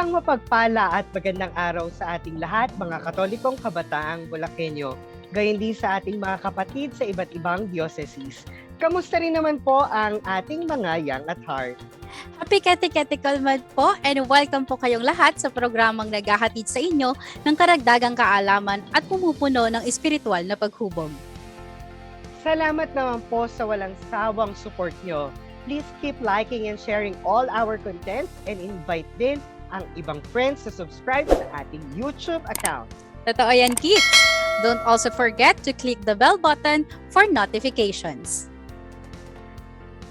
Isang mapagpala at magandang araw sa ating lahat, mga Katolikong kabataang Bulakenyo. Gayon din sa ating mga kapatid sa iba't ibang dioceses. Kamusta rin naman po ang ating mga young at heart? Happy Catechetical Month po and welcome po kayong lahat sa programang naghahatid sa inyo ng karagdagang kaalaman at pumupuno ng espiritual na paghubog. Salamat naman po sa walang sawang support nyo. Please keep liking and sharing all our content and invite din ang ibang friends to subscribe sa ating YouTube account. Totoo yan, kids! Don't also forget to click the bell button for notifications.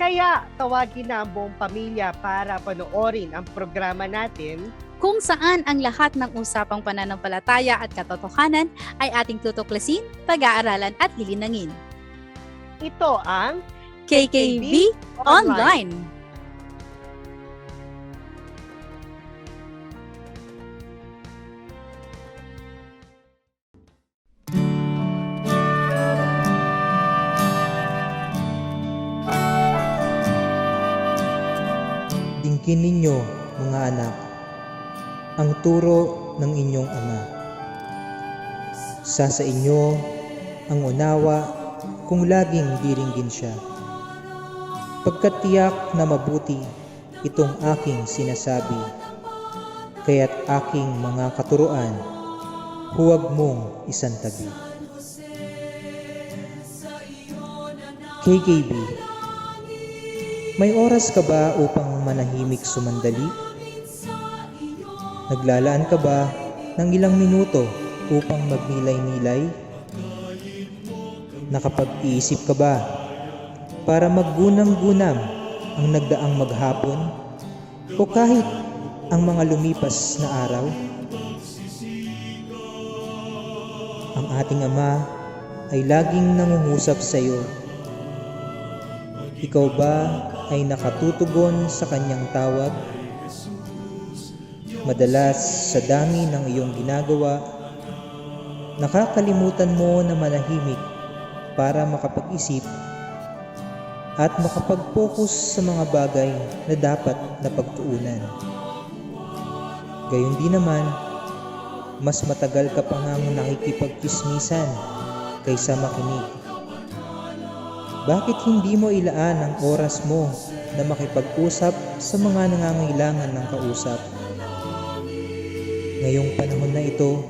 Kaya tawagin na ang buong pamilya para panoorin ang programa natin Kung saan ang lahat ng usapang pananampalataya at katotohanan ay ating tutuklasin, pag-aaralan at lilinangin. Ito ang KKB Online! Dingkin ninyo, mga anak, ang turo ng inyong ama. Sa inyo ang unawa kung laging diringgin siya. Pagkat tiyak na mabuti itong aking sinasabi, kaya't aking mga katuruan, huwag mong isantabi. KKB, may oras ka ba upang manahimik sumandali? Naglalaan ka ba ng ilang minuto upang magnilay-nilay? Nakapag-iisip ka ba para maggunam-gunam ang nagdaang maghapon o kahit ang mga lumipas na araw? Ang ating Ama ay laging nangungusap sa iyo. Ikaw ba ay nakatutugon sa kanyang tawag? Madalas sa dami ng iyong ginagawa, nakakalimutan mo na manahimik para makapag-isip at makapag-focus sa mga bagay na dapat na pagtuunan. Gayon din naman, mas matagal ka pa ngang nakikipagchismisan kaysa makinig. Bakit hindi mo ilaan ang oras mo na makipag-usap sa mga nangangailangan ng kausap? Ngayong panahon na ito,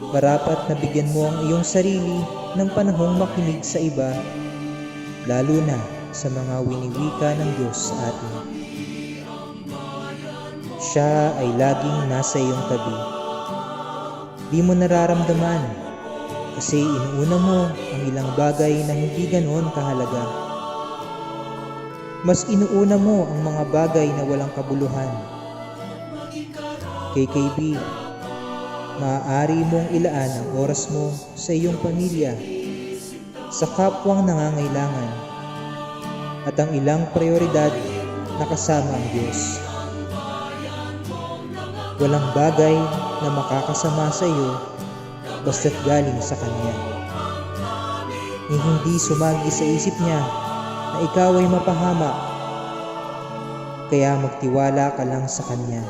marapat na bigyan mo ang iyong sarili ng panahong makinig sa iba, lalo na sa mga winiwika ng Diyos sa atin. Siya ay laging nasa iyong tabi. Di mo nararamdaman kasi inuuna mo ang ilang bagay na hindi ganoon kahalaga. Mas inuuna mo ang mga bagay na walang kabuluhan. KKB, maaari mong ilaan ang oras mo sa iyong pamilya, sa kapwang nangangailangan, at ang ilang prioridad na kasama ang Diyos. Walang bagay na makakasama sa iyo basta't galing sa Kanya. Ni hindi sumagi sa isip niya na ikaw ay mapahamak, kaya magtiwala ka lang sa Kanya.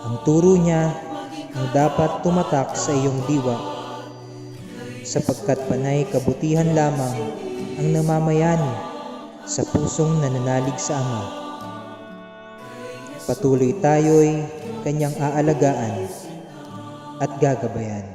Ang turo niya ang dapat tumatak sa iyong diwa, sapagkat panay kabutihan lamang ang namamayani sa pusong nananalig sa Ama. Patuloy tayo'y Kanyang aalagaan at gagabayan.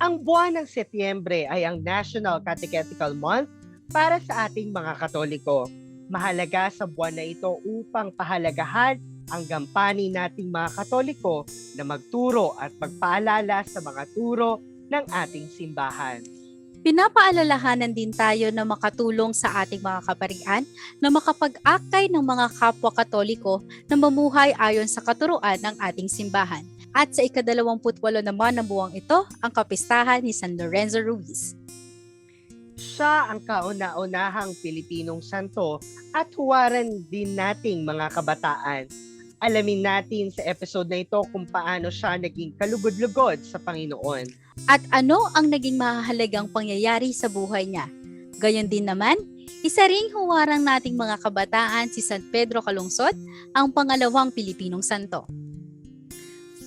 Ang buwan ng Setyembre ay ang National Catechetical Month para sa ating mga Katoliko. Mahalaga sa buwan na ito upang pahalagahan ang gampanin nating mga Katoliko na magturo at magpaalala sa mga turo ng ating simbahan. Pinapaalalahanan din tayo na makatulong sa ating mga kaparian na makapag-akay ng mga kapwa Katoliko na mamuhay ayon sa katuruan ng ating simbahan. At sa ika-28 naman ng buwang ito, ang kapistahan ni San Lorenzo Ruiz. Siya ang kauna-unahang Pilipinong santo at huwaran din nating mga kabataan. Alamin natin sa episode na ito kung paano siya naging kalugod-lugod sa Panginoon. At ano ang naging mahalagang pangyayari sa buhay niya. Gayon din naman, isa ring huwarang nating mga kabataan si San Pedro Calungsod, ang pangalawang Pilipinong santo.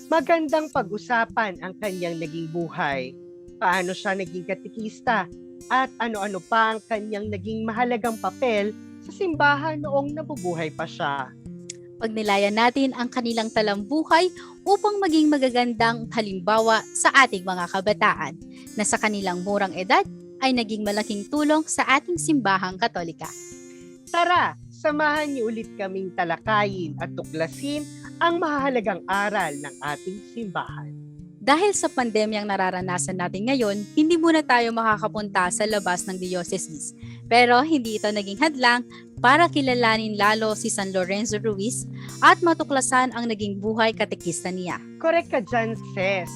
Magandang pag-usapan ang kanyang naging buhay, paano siya naging katikista, at ano-ano pa ang kanyang naging mahalagang papel sa simbahan noong nabubuhay pa siya. Pagnilayan natin ang kanilang talambuhay upang maging magagandang halimbawa sa ating mga kabataan na sa kanilang murang edad ay naging malaking tulong sa ating simbahang Katolika. Tara, samahan niyo ulit kaming talakayin at tuklasin ang mahalagang aral ng ating simbahan. Dahil sa pandemyang nararanasan natin ngayon, hindi muna tayo makakapunta sa labas ng diocese. Pero hindi ito naging hadlang para kilalanin lalo si San Lorenzo Ruiz at matuklasan ang naging buhay katekista niya. Correct ka dyan, Ses.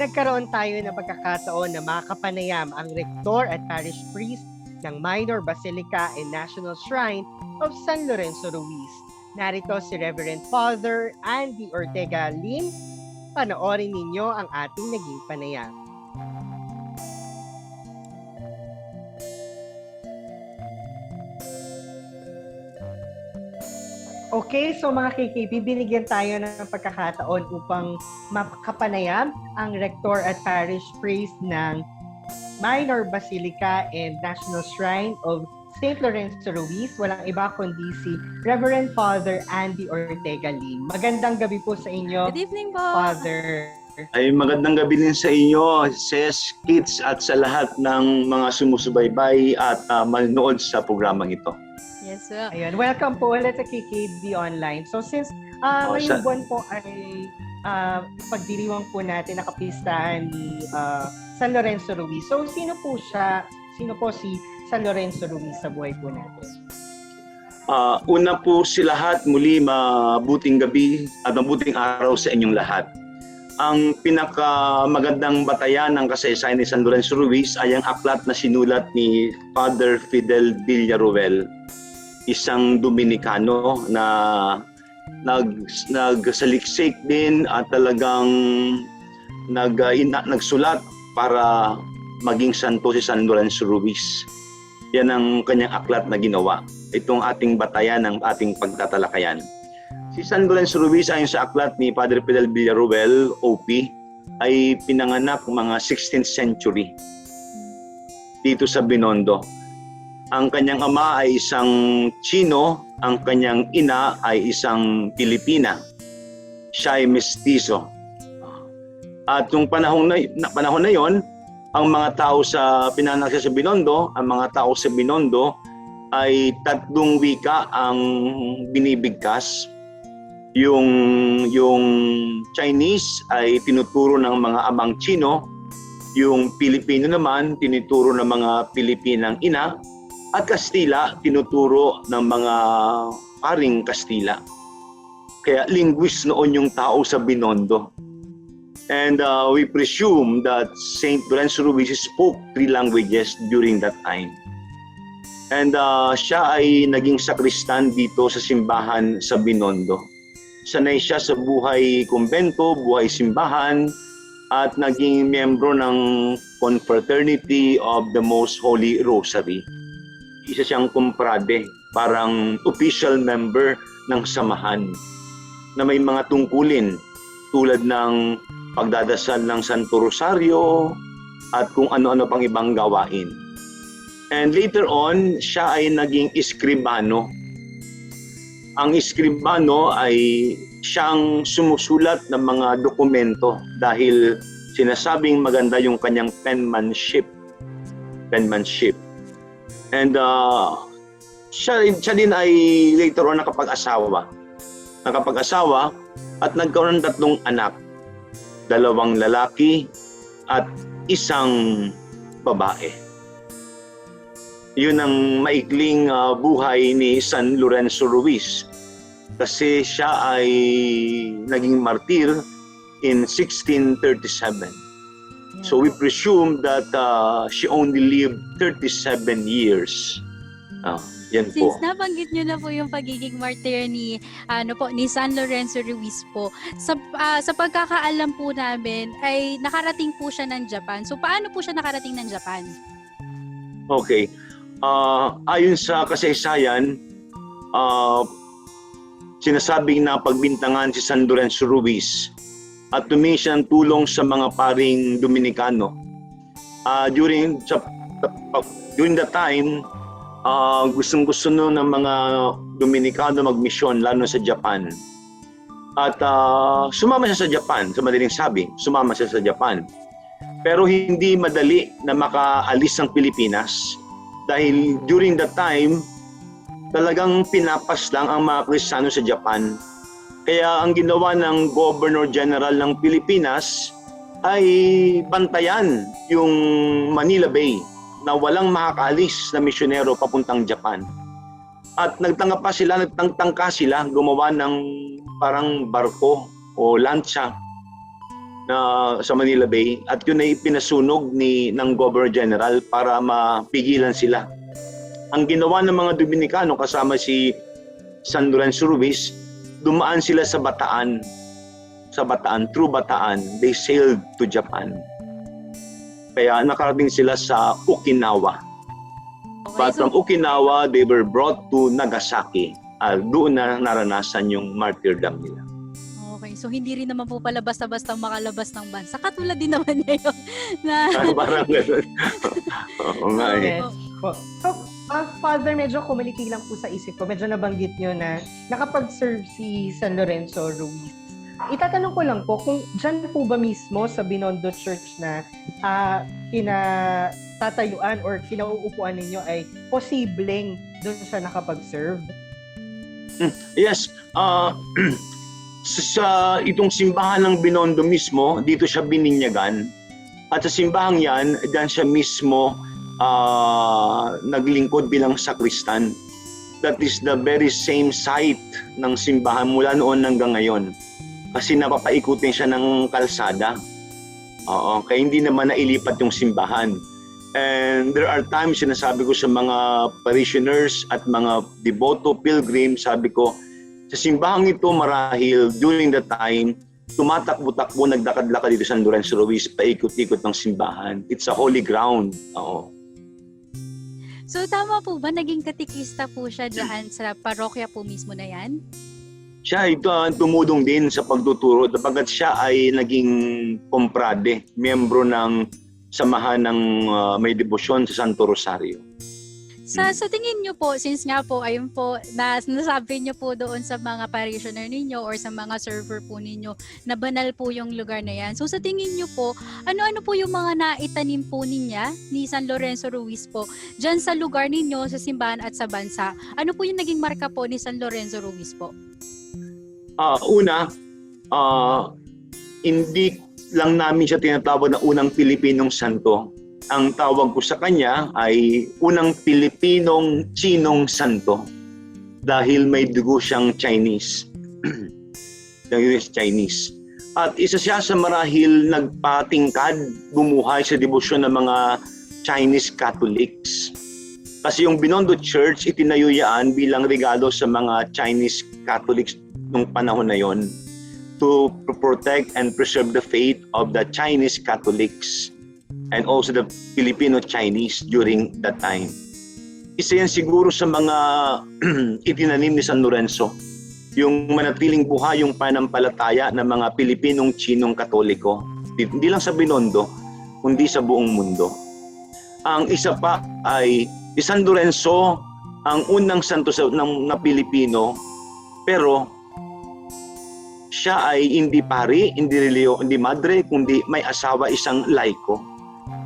Nagkaroon tayo ng pagkakataon na makapanayam ang Rector at Parish Priest ng Minor Basilica and National Shrine of San Lorenzo Ruiz. Narito si Reverend Father Andy Ortega Lim. Panoorin ninyo ang ating naging panayam. Okay, so mga KKP, binigyan tayo ng pagkakataon upang makapanayam ang Rector at Parish Priest ng Minor Basilica and National Shrine of St. Lorenzo Ruiz. Walang iba kundi si Reverend Father Andy Ortega Lim. Magandang gabi po sa inyo, Good evening po! Father. Ay magandang gabi din sa inyo, Ses, Kids at sa lahat ng mga sumusubaybay at manonood sa programang ito. Yes, sir. Ayun, welcome po ulit sa KKB Online. So since ngayong buwan po ay pagdiriwang po natin nakapistahan ni San Lorenzo Ruiz. So sino po siya? Sino po si San Lorenzo Ruiz sa buhay po natin? Una po si lahat, muli mabuting gabi at mabuting araw sa inyong lahat. Ang pinakamagandang batayan ng kasaysayan ni San Lorenzo Ruiz ay ang aklat na sinulat ni Father Fidel Villaruel, isang Dominikano na nagsaliksik din at talagang nagsulat para maging santo si San Lorenzo Ruiz. Yan ang kanyang aklat na ginawa. Itong ating batayan ng ating pagtatalakayan. Si San Lorenzo Ruiz ayon sa aklat ni Padre Fidel Villaruel, OP, ay pinanganak mga 16th century dito sa Binondo. Ang kanyang ama ay isang Chino, ang kanyang ina ay isang Pilipina. Siya ay mestizo. At nung panahon na yon, ang mga tao sa pinanganak siya sa Binondo, ang mga tao sa Binondo ay 3 wika ang binibigkas. Yung Chinese ay tinuturo ng mga amang Chino, yung Pilipino naman tinuturo ng mga Pilipinang ina, at Kastila tinuturo ng mga paring Kastila. Kaya linguist noon yung tao sa Binondo. And we presume that St. Lorenzo Ruiz spoke 3 languages during that time. And siya ay naging sakristan dito sa simbahan sa Binondo. Sanay siya sa buhay kumbento, buhay simbahan, at naging miyembro ng Confraternity of the Most Holy Rosary. Isa siyang kumprade, parang official member ng samahan na may mga tungkulin tulad ng pagdadasal ng Santo Rosario at kung ano-ano pang ibang gawain. And later on, siya ay naging eskribano. Ang eskribano ay siyang sumusulat ng mga dokumento dahil sinasabing maganda yung kanyang penmanship. And siya din ay later on nakapag-asawa at nagkaroon ng 3 anak, 2 lalaki at 1 babae. Yun ang maikling buhay ni San Lorenzo Ruiz kasi siya ay naging martyr in 1637. So we presume that she only lived 37 years. Yan po. Since nabanggit nyo na po yung pagiging martyr ni ni San Lorenzo Ruiz po, sa pagkakaalam po namin ay nakarating po siya ng Japan. So paano po siya nakarating ng Japan? Okay. Ayon sa kasaysayan, sinasabing na pagbintangan si San Lorenzo Ruiz at tumingi siya ng tulong sa mga paring Dominikano. During that time, gustong-gusto ng mga Dominikano magmisyon, lalo sa Japan. At sumama siya sa Japan, sa madaling sabi, sumama siya sa Japan. Pero hindi madali na makaalis ng Pilipinas dahil during that time, talagang pinapas lang ang mga Kristiyano sa Japan. Kaya ang ginawa ng Governor General ng Pilipinas ay bantayan yung Manila Bay na walang makakaalis na misyonero papuntang Japan. At nagtangka sila gumawa ng parang barko o lancha na sa Manila Bay at yun ay pinasunog ng Governor General para mapigilan sila. Ang ginawa ng mga Dominikano kasama si San Lorenzo Ruiz, dumaan sila sa Bataan, through Bataan, they sailed to Japan. Kaya nakarating sila sa Okinawa. Okay, But from Okinawa, they were brought to Nagasaki. Doon na naranasan yung martyrdom nila. Okay, so hindi rin naman po pala basta-basta makalabas ng bansa. Katulad din naman niya yun. Na... Parang gano'n. Oo nga eh. Yes. So, Father, medyo kumaliti lang po sa isip ko. Medyo nabanggit nyo na nakapag-serve si San Lorenzo Ruiz. Itatanong ko lang po, kung dyan po ba mismo sa Binondo Church na kinatatayuan or kinauupuan ninyo ay posibleng doon siya nakapag-serve? Yes. Sa itong simbahan ng Binondo mismo, dito siya bininyagan. At sa simbahang yan, dyan siya mismo naglingkod bilang sakristan. That is the very same site ng simbahan mula noon hanggang ngayon. Kasi napapaikutin siya ng kalsada. Kaya hindi naman nailipat yung simbahan. And there are times sinasabi ko sa mga parishioners at mga devoto pilgrims, sabi ko, sa simbahang ito marahil during the time, tumatakbo-takbo, nagdakad-lakad dito sa San Lorenzo Ruiz, paikot-ikot ng simbahan. It's a holy ground. So tama po ba, naging katikista po siya dyan sa parokya po mismo na yan? Siya ito tumudong din sa pagtuturo dapagat siya ay naging komprade, miyembro ng samahan ng may debosyon sa Santo Rosario. Sa tingin niyo po, since nga po, ayun po, nasabi niyo po doon sa mga parishioner ninyo or sa mga server po ninyo na banal po yung lugar na yan. So sa tingin niyo po, ano-ano po yung mga naitanim po ni San Lorenzo Ruiz po dyan sa lugar ninyo, sa simbahan at sa bansa? Ano po yung naging marka po ni San Lorenzo Ruiz po? Una, hindi lang namin siya tinatawag na unang Pilipinong santo. Ang tawag ko sa kanya ay unang Pilipinong Chinong santo dahil may dugo siyang Chinese. Chinese. At isa siya sa marahil nagpatingkad, bumuhay sa debosyon ng mga Chinese Catholics. Kasi yung Binondo Church, itinayo yan bilang regalo sa mga Chinese Catholics nung panahon na yon to protect and preserve the faith of the Chinese Catholics and also the Filipino-Chinese during that time. Isa yan siguro sa mga itinanim ni San Lorenzo, yung manatiling buhay yung panampalataya ng mga Pilipinong Chinong Katoliko. Hindi lang sa Binondo, kundi sa buong mundo. Ang isa pa ay si San Lorenzo, ang unang santo na Pilipino, pero siya ay hindi pari, hindi madre, kundi may asawa, isang laiko.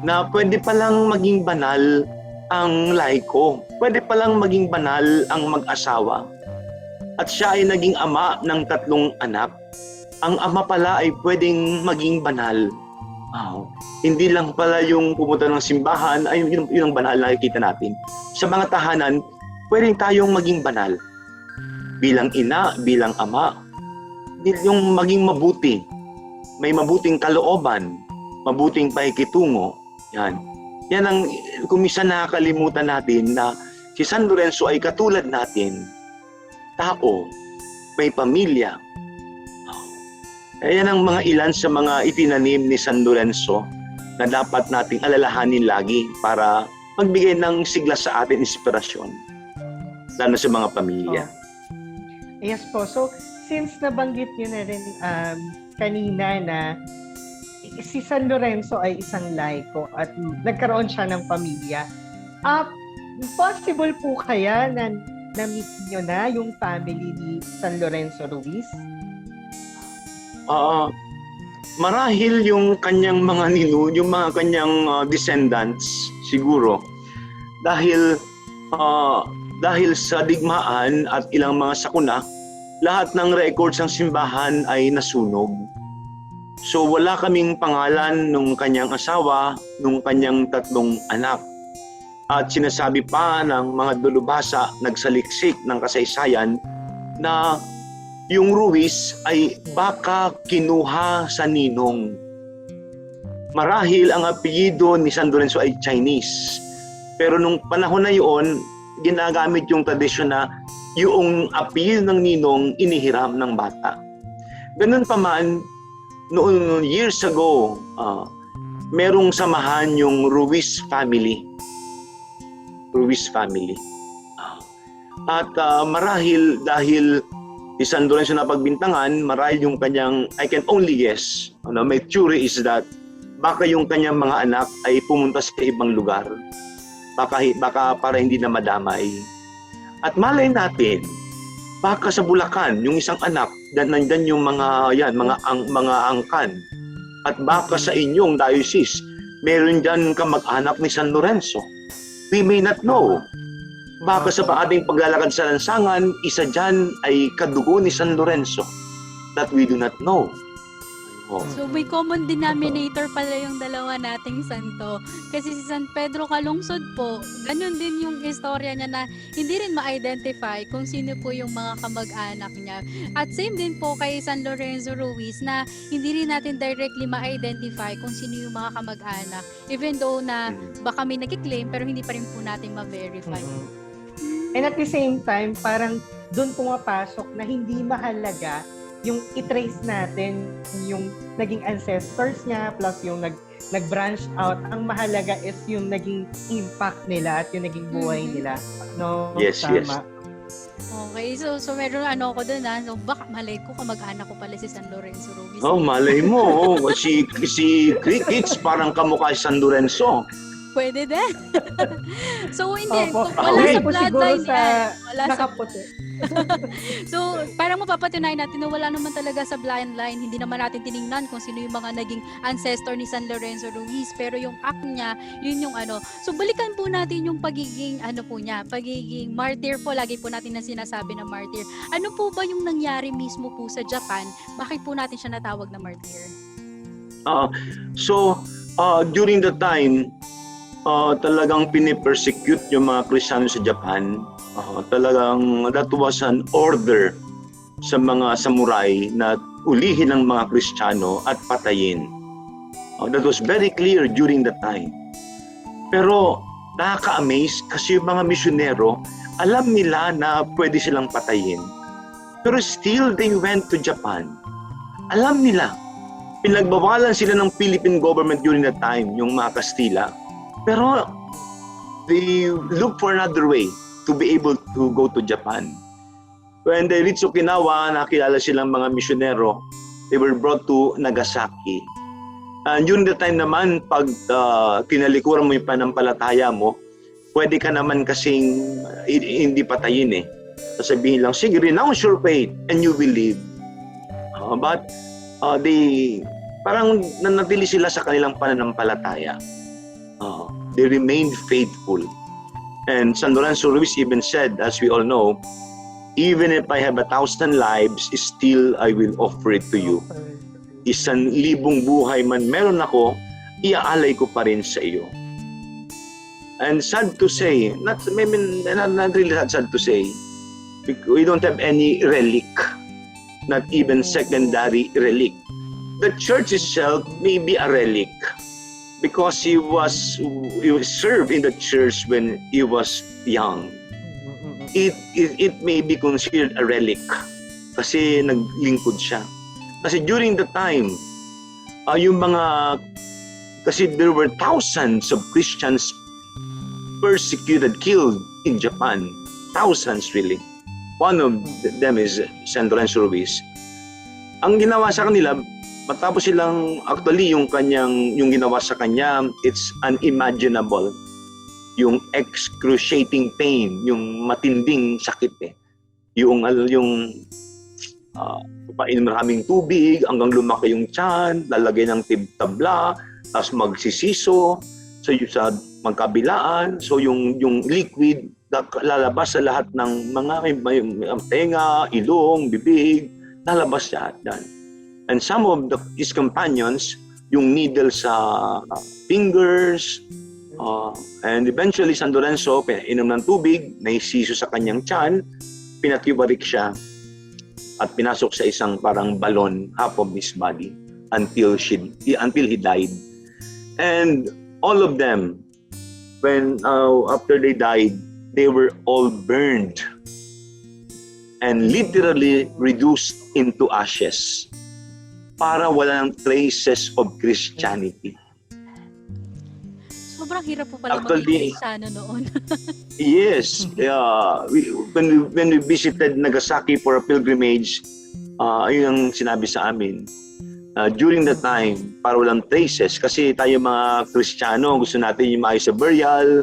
Na pwede palang maging banal ang laiko. Pwede palang maging banal ang mag-asawa. At siya ay naging ama ng 3 anak. Ang ama pala ay pwedeng maging banal. Hindi lang pala yung pumunta ng simbahan, ay yun ang banal na nakikita natin. Sa mga tahanan, pwedeng tayong maging banal. Bilang ina, bilang ama. Yung maging mabuti. May mabuting kalooban. mabuting pakikitungo. Yan. Yan ang kumisan nakakalimutan natin na si San Lorenzo ay katulad natin. Tao, may pamilya. Yan ang mga ilan sa mga itinanim ni San Lorenzo na dapat nating alalahanin lagi para magbigay ng sigla sa atin inspirasyon. Lalo sa mga pamilya. Yes po. So, since nabanggit niyo na rin kanina na si San Lorenzo ay isang laiko at nagkaroon siya ng pamilya, possible po kaya na na-meet niyo na yung family ni San Lorenzo Ruiz? Marahil yung kanyang mga yung mga kanyang descendants siguro dahil sa digmaan at ilang mga sakuna, lahat ng records ng simbahan ay nasunog. So wala kaming pangalan nung kanyang asawa, nung kanyang 3 anak. At sinasabi pa ng mga dalubhasa, nagsaliksik ng kasaysayan na yung Ruiz ay baka kinuha sa ninong. Marahil ang apelyido ni San Lorenzo ay Chinese. Pero nung panahon na yun, ginagamit yung tradisyon na yung apelyido ng ninong inihiram ng bata. Ganun pa man, noon years ago, merong samahan yung Ruiz family. At marahil dahil si San Lorenzo na pagbintangan, marahil yung kanyang, I can only guess, my theory is that baka yung kanyang mga anak ay pumunta sa ibang lugar. Baka para hindi na madamay. At malay natin, baka sa Bulacan, yung isang anak, nandyan yung mga angkan. At baka sa inyong diocese, meron dyan kamag-anak ni San Lorenzo. We may not know. Baka sa ating paglalakad sa lansangan, isa dyan ay kadugo ni San Lorenzo that we do not know. So may common denominator pala yung dalawa nating santo. Kasi si San Pedro Calungsod po, ganun din yung istorya niya na hindi rin ma-identify kung sino po yung mga kamag-anak niya. At same din po kay San Lorenzo Ruiz na hindi rin natin directly ma-identify kung sino yung mga kamag-anak. Even though na baka may nag-claim pero hindi pa rin po natin ma-verify. And at the same time, parang doon pumapasok na hindi mahalaga yung i-trace natin yung naging ancestors niya plus yung nag-branch out. Ang mahalaga is yung naging impact nila at yung naging buhay nila. No? Yes, tama. yes. Okay, so meron ako doon So baka malay ko kamag-anak ko pala si San Lorenzo Ruiz. Oh, malay mo. si Crickets parang kamukha si San Lorenzo. Pwede din. So hindi, Opo. wala Okay. sa bloodline yan. Wala sa nakaputi. So, parang mapapatunayan natin na wala naman talaga sa bloodline. Hindi naman natin tiningnan kung sino yung mga naging ancestor ni San Lorenzo Ruiz. Pero yung act niya, yun yung So, balikan po natin yung pagiging, pagiging martyr po. Lagi po natin na sinasabi na martyr. Ano po ba yung nangyari mismo po sa Japan? Bakit po natin siya natawag na martyr? During the time, talagang pinipersecute yung mga Kristiyano sa Japan. Talagang that was an order sa mga samurai na ulihin ang mga Kristiyano at patayin. That was very clear during that time. Pero nakaka-amaze kasi yung mga misyonero, alam nila na pwede silang patayin. Pero still they went to Japan. Alam nila, pinagbawalan sila ng Philippine government during that time, yung mga Kastila. Pero they look for another way to be able to go to Japan. When they reached Okinawa, nakilala silang mga misyonero. They were brought to Nagasaki. And during the time naman, pag tinalikuran mo yung panampalataya mo, pwede ka naman kasing hindi patayin eh. Sasabihin lang, sige, renounce your faith and you will live. But they parang nanatili sila sa kanilang pananampalataya. They remained faithful. And San Lorenzo Ruiz even said, as we all know, even if I have 1,000 lives, still I will offer it to you. 1,000 buhay man meron ako, iaalay ko pa rin sa iyo. And sad to say, not really sad to say, we don't have any relic, not even secondary relic the church itself may be a relic because he was served in the church when he was young. It may be considered a relic kasi naglingkod siya. Kasi during the time, yung mga, kasi there were thousands of Christians persecuted, killed in Japan. Thousands really. One of them is San Lorenzo Ruiz. Ang ginawa sa kanila, matapos silang, actually yung ginawa sa kanya, it's unimaginable. Yung excruciating pain, yung matinding sakit eh. Yung painom maraming tubig, hanggang lumaki yung tiyan, lalagay ng tabla, tapos magsisiso, so sa magkabilaan, so yung liquid lalabas sa lahat ng mga tenga, ilong, bibig, lalabas siya dyan. And some of his companions, yung needle sa fingers, and eventually San Lorenzo, inom ng tubig, naisiso sa kanyang tiyan, pinatiwarik siya, at pinasok sa isang parang balon, half of his body, until he died. And all of them, when after they died, they were all burned and literally reduced into ashes para wala ng traces of Christianity. Sobrang hirap po pala Actually, maging Kristiyano noon. Yes. When we visited Nagasaki for a pilgrimage, ayun ang sinabi sa amin. During the time, para walang traces, kasi tayo mga Kristiyano, gusto natin yung maayos sa burial,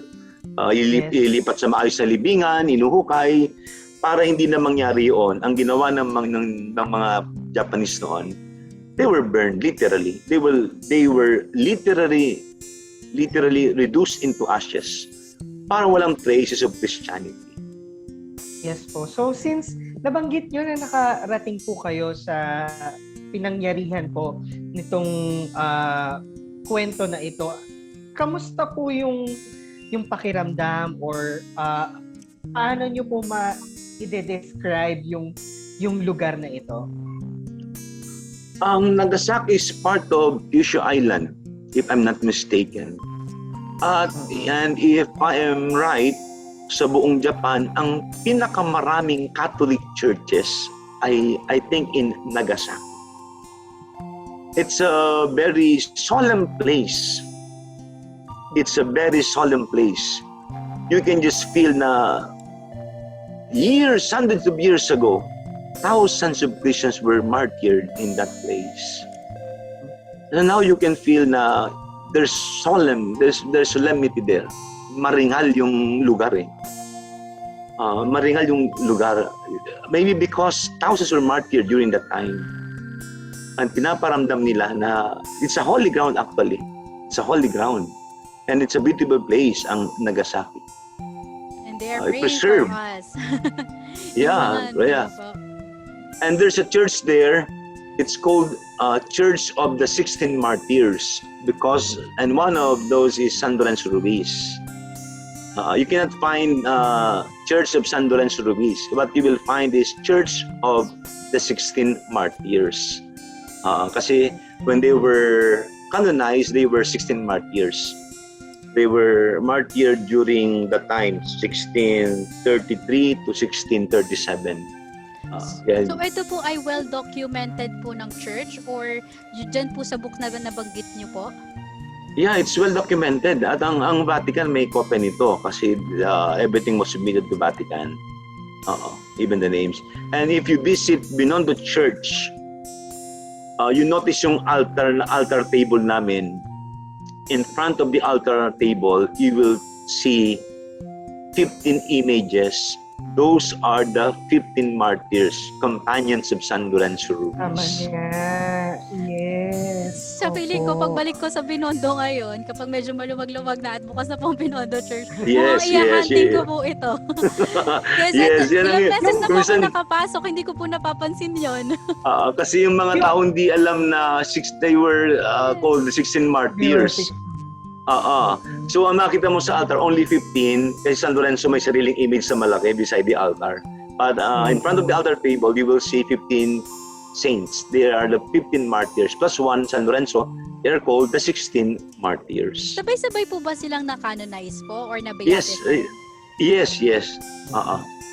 ilipat sa maayos na libingan, inuhukay, para hindi na mangyari yun. Ang ginawa ng mga Japanese noon, they were burned, literally. They were literally reduced into ashes para walang traces of Christianity. Yes po. So since nabanggit nyo na nakarating po kayo sa pinangyarihan po nitong kwento na ito, kamusta po yung pakiramdam or paano nyo po i-describe yung lugar na ito? Ang Nagasaki is part of Kyushu Island, if I'm not mistaken. And if I am right, sa buong Japan, ang pinakamaraming Catholic churches ay I think in Nagasaki. It's a very solemn place. It's a very solemn place. You can just feel na hundreds of years ago, thousands of Christians were martyred in that place. And now you can feel na there's solemnity there. Maringal yung lugar eh. Maringal yung lugar. Maybe because thousands were martyred during that time. And pinaparamdam nila na it's a holy ground actually. It's a holy ground. And it's a beautiful place, ang Nagasaki. And they are praying preserved. for us. Yeah. And there's a church there. It's called Church of the 16 Martyrs and one of those is San Lorenzo Ruiz. You cannot find Church of San Lorenzo Ruiz. What you will find is Church of the 16 Martyrs. Kasi when they were canonized, they were 16 martyrs. They were martyred during the time 1633 to 1637. So ito po ay well-documented po ng church or dyan po sa book na nabanggit niyo po? Yeah, it's well-documented. At ang Vatican may copy nito kasi everything was submitted to Vatican. Even the names. And if you visit Binondo Church, you notice yung altar table namin. In front of the altar table, you will see 15 images. Those are the 15 martyrs, companions of San Lorenzo Ruiz. Tama niya. Yes. Sa feeling ko, pagbalik ko sa Binondo ngayon, kapag medyo maluwag-luwag na at bukas na po ang Binondo Church, iyahantin ko po ito. Kasi ilang beses na po ako nakapasok, hindi ko po napapansin yon. Kasi yung mga taong di alam na they were called the 16 martyrs. So ang makita mo sa altar, only 15, kasi San Lorenzo may sariling image sa malaki beside the altar. But in front of the altar table, you will see 15 saints. They are the 15 martyrs plus one, San Lorenzo. They are called the 16 martyrs. Sabay-sabay po ba silang na-canonize po or Yes, na-beatified? yes.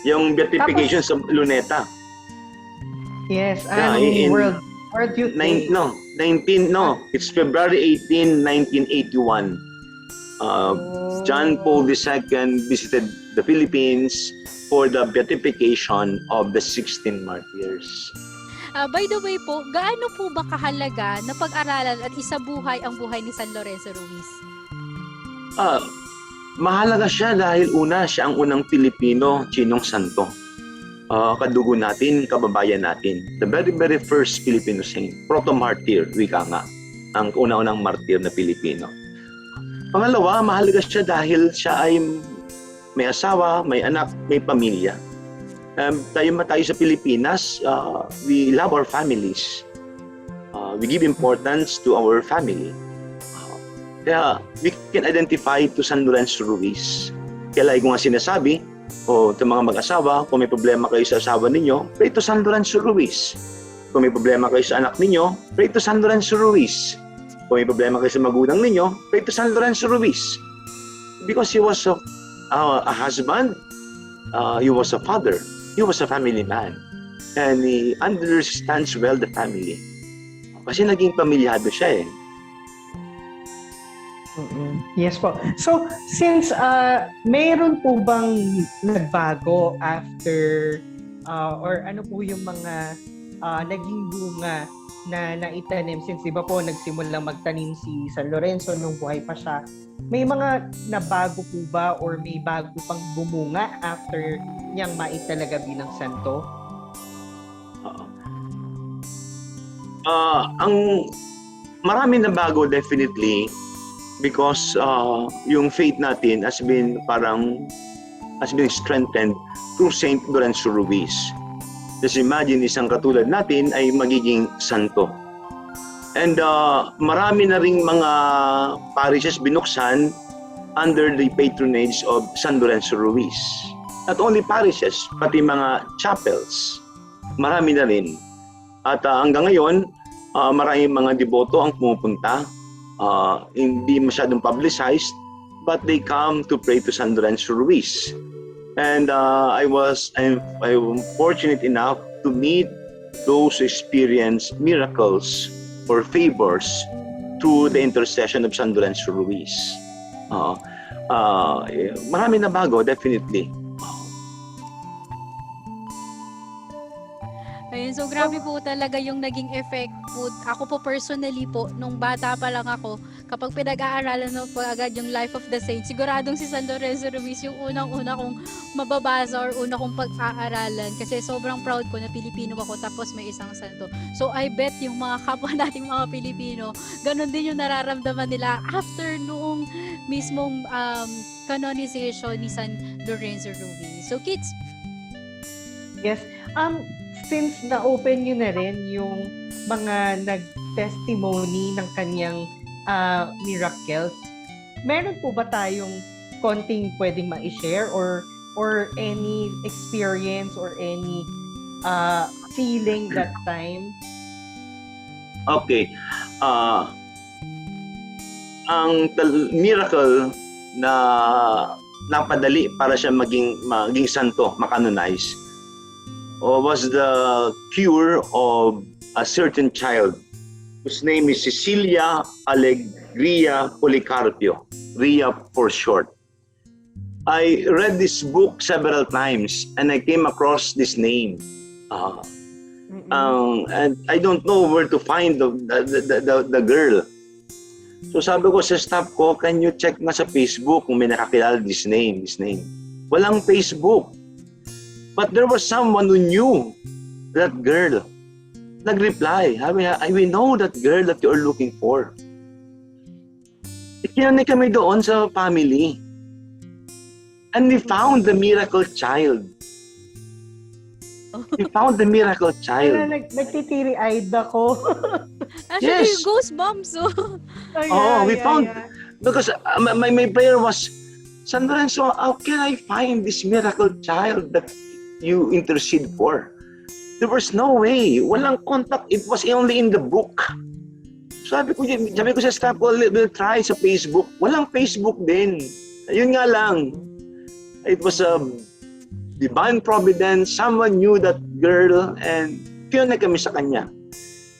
Yung beatification sa Luneta. Yes, in World Youth Day. It's February 18, 1981. John Paul II visited the Philippines for the beatification of the 16 martyrs. By the way po, gaano po ba kahalaga na pag-aralan at isabuhay ang buhay ni San Lorenzo Ruiz? Mahalaga siya dahil siya ang unang Pilipino, Chinong Santo. Kadugo natin, kababayan natin. The very, very first Filipino saint. Proto-martyr, wika nga. Ang unang-unang martyr na Pilipino. Pangalawa, mahalaga siya dahil siya ay may asawa, may anak, may pamilya. Tayo sa Pilipinas, we love our families. We give importance to our family. Kaya we can identify to San Lorenzo Ruiz. Kaya like ko nga sinasabi, sa mga mag-asawa, kung may problema kayo sa asawa ninyo, pray to San Lorenzo Ruiz. Kung may problema kayo sa anak ninyo, pray to San Lorenzo Ruiz. Kung may problema kayo sa magulang ninyo, pray to San Lorenzo Ruiz. Because he was a husband, he was a father, he was a family man. And he understands well the family. Kasi naging pamilyado siya eh. Yes po. So, since mayroon po bang nagbago after or ano po yung mga naging bunga na naitanim since iba po nagsimulang magtanim si San Lorenzo nung buhay pa siya. May mga nabago po ba or may bago pang bumunga after niyang maitalaga bilang santo? Ang marami na bago definitely because yung faith natin has been strengthened through Saint Lorenzo Ruiz. Just imagine isang katulad natin ay magiging santo. And marami na ring mga parishes binuksan under the patronage of San Lorenzo Ruiz. Not only parishes, pati mga chapels. Marami na rin. At hanggang ngayon, maraming mga deboto ang pumupunta. Hindi masyadong publicized, but they come to pray to San Lorenzo Ruiz. And I'm fortunate enough to meet those who experience miracles or favors through the intercession of San Lorenzo Ruiz. Marami na bago, definitely. Ayun, so grabe po talaga yung naging effect po. Ako po personally po, nung bata pa lang ako, kapag pinag-aaralan mo po agad yung Life of the Saints, siguradong si San Lorenzo Ruiz yung unang-una kong mababasa or una kong pag-aaralan. Kasi sobrang proud ko na Pilipino ako tapos may isang santo. So I bet yung mga kapwa nating mga Pilipino, ganun din yung nararamdaman nila after noong mismong canonization ni San Lorenzo Ruiz. So kids. Yes. Since na-open nyo na rin yung mga nag-testimony ng kanyang miracles, meron po ba tayong konting pwedeng ma-share or any experience or any feeling that time? Okay. Ang miracle na napadali para siya maging santo, makanonize, was the cure of a certain child whose name is Cecilia Alegria Policarpio, Ria for short. I read this book several times and I came across this name. And I don't know where to find the girl. So sabi ko sa staff ko, can you check nga sa Facebook kung may nakakilala this name. Walang Facebook. But there was someone who knew that girl. Nag-reply, we know that girl that you're looking for. Ikinanay kami doon sa family. And we found the miracle child. We found the miracle child. Nagtitiri-eyed ako. Actually, Yes. goosebumps. We found, because my prayer was, San Lorenzo, how can I find this miracle child that you intercede for? There was no way. Walang contact. It was only in the book. Sabi ko sa staff ko, we'll try sa Facebook. Walang Facebook din. Ayun nga lang. It was a divine providence. Someone knew that girl and pinunay kami sa kanya.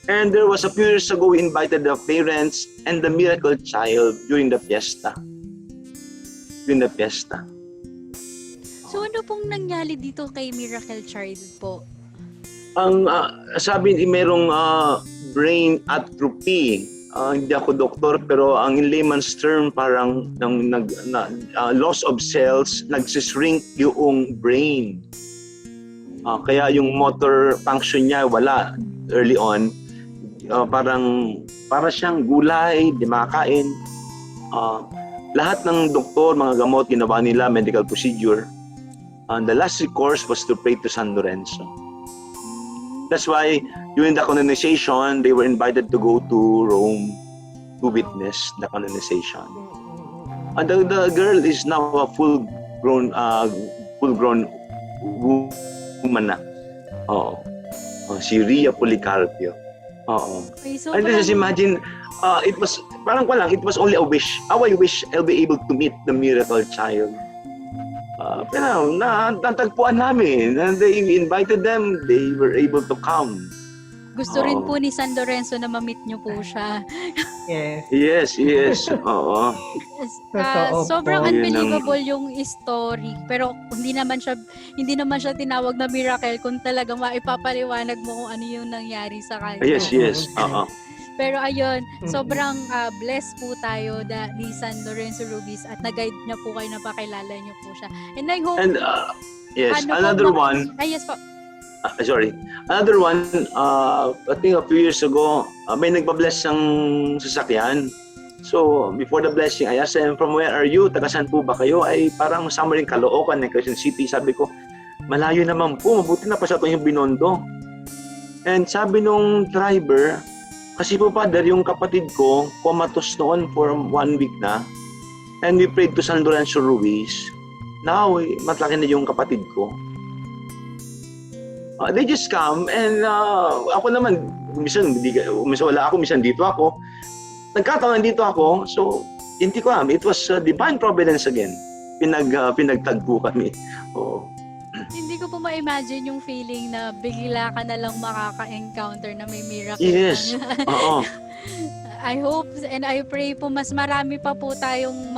And there was a few years ago, we invited the parents and the miracle child during the fiesta. So ano pong nangyari dito kay Miracle Child po? Ang sabi merong brain atrophy. Hindi ako doktor pero ang in layman's term parang loss of cells, nagsishrink yung brain. Kaya yung motor function niya wala early on. Para siyang gulay, di makakain. Lahat ng doktor, mga gamot, ginawa nila, medical procedure. The last recourse was to pray to San Lorenzo. That's why during the canonization, they were invited to go to Rome to witness the canonization. And the girl is now a full-grown woman na. Si Ria Policarpio. Okay, so And just imagine, it was only a wish. How I wish I'll be able to meet the miracle child. Pero natagpuan namin. And they invited them. They were able to come. gusto rin po ni San Lorenzo na ma-meet niyo po siya. Yes. Yes. Oo. Sobrang po. unbelievable yung story, pero hindi naman siya tinawag na miracle kung talagang maipapaliwanag mo kung ano yung nangyari sa kanya. Yes. Oo. Pero ayun, sobrang blessed po tayo ni San Lorenzo Ruiz at nag-guide niya po kayo, napakilala niyo po siya. And I hope yes, another one. Yes po. Another one, I think a few years ago, may nagpa-bless ng sasakyan. So, before the blessing, I asked them, from where are you? Taga-saan po ba kayo? Ay, parang somewhere in Caloocan, Quezon City. Sabi ko, malayo naman po, mabuti na pa sa yung Binondo. And sabi nung driver, kasi po Father, yung kapatid ko, comatose noon for 1 week na. And we prayed to San Lorenzo Ruiz. Now, matlaki na yung kapatid ko. They just come and ako naman, minsan wala ako, minsan dito ako. Nagkataon dito ako, so hindi ko alam. It was divine providence again. Pinagtagpo kami. Oo. Hindi ko po ma-imagine yung feeling na bigla ka na lang makaka-encounter na may miracle. Yes. Oo. I hope and I pray po mas marami pa po tayong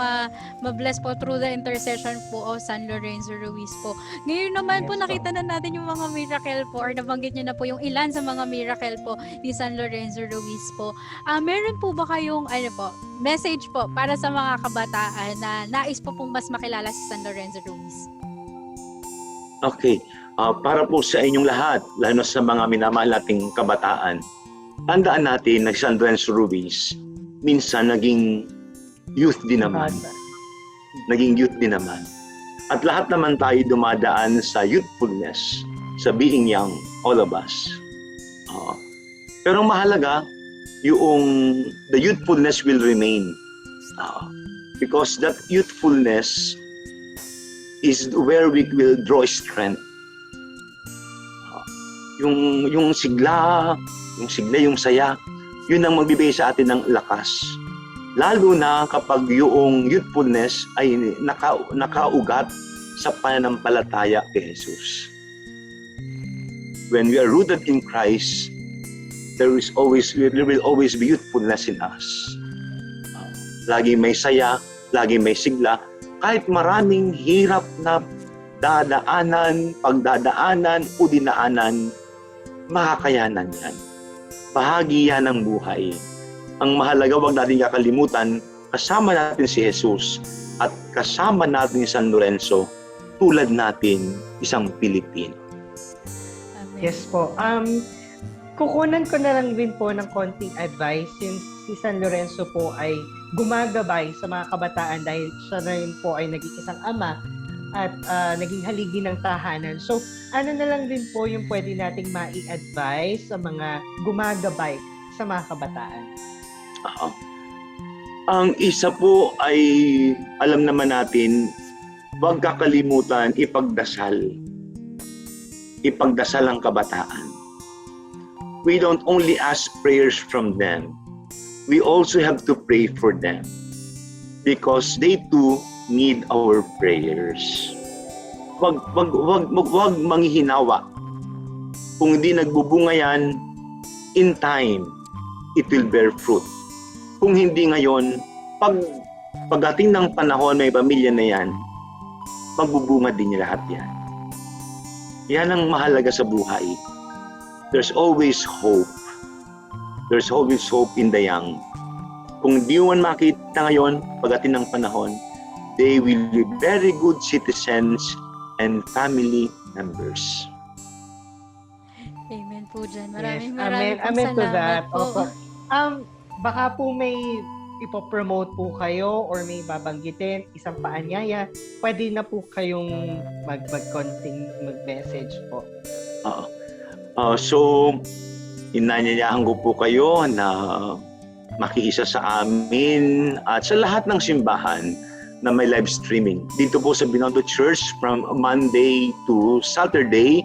ma-bless po through the intercession po of San Lorenzo Ruiz po. Ngayon naman po nakita na natin yung mga miracle po or nabanggit niyo na po yung ilan sa mga miracle po ni San Lorenzo Ruiz po. Meron po ba kayong message po para sa mga kabataan na nais po pong mas makilala si San Lorenzo Ruiz? Okay. Para po sa inyong lahat, lalo sa mga minamahal nating kabataan, tandaan natin na si San Lorenzo Ruiz minsan naging youth din naman. At lahat naman tayo dumadaan sa youthfulness, sa being young, all of us. Pero mahalaga, the youthfulness will remain. Because that youthfulness is where we will draw strength. Yung sigla, yung saya, yun ang magbibigay sa atin ng lakas. Lalo na kapag yung youthfulness ay nakaugat sa pananampalataya kay Jesus. When we are rooted in Christ, there will always be youthfulness in us. Lagi may saya, lagi may sigla, kahit maraming hirap na pagdadaanan o dinaanan, makakayanan yan. Bahagi yan ng buhay. Ang mahalaga, huwag natin kakalimutan, kasama natin si Jesus at kasama natin si San Lorenzo, tulad natin isang Pilipino. Yes po. Kukunan ko na lang din po ng konting advice since si San Lorenzo po ay gumagabay sa mga kabataan dahil siya rin po ay naging isang ama at naging haligi ng tahanan. So, ano na lang din po yung pwede nating mai-advise sa mga gumagabay sa mga kabataan? Ang isa po ay, alam naman natin, huwag kakalimutan ipagdasal. Ipagdasal ang kabataan. we don't only ask prayers from them, we also have to pray for them because they too need our prayers. Wag manghihinawa. Kung hindi nagbubunga yan, in time, it will bear fruit. Kung hindi ngayon, pagdating ng panahon, may pamilya na yan, magbubunga din lahat yan. Yan ang mahalaga sa buhay. There's always hope. There's always hope in the young. Kung di mo man makita ngayon, pagdating ng panahon, they will be very good citizens and family members. Amen po dyan. Yes, Maraming amen to that. po. Opo. Baka po may ipopromote po kayo or may babanggitin, isang paanyaya, pwede na po kayong mag-message po. So, inanyayahan ko po kayo na makiisa sa amin at sa lahat ng simbahan na may live streaming. Dito po sa Binondo Church from Monday to Saturday,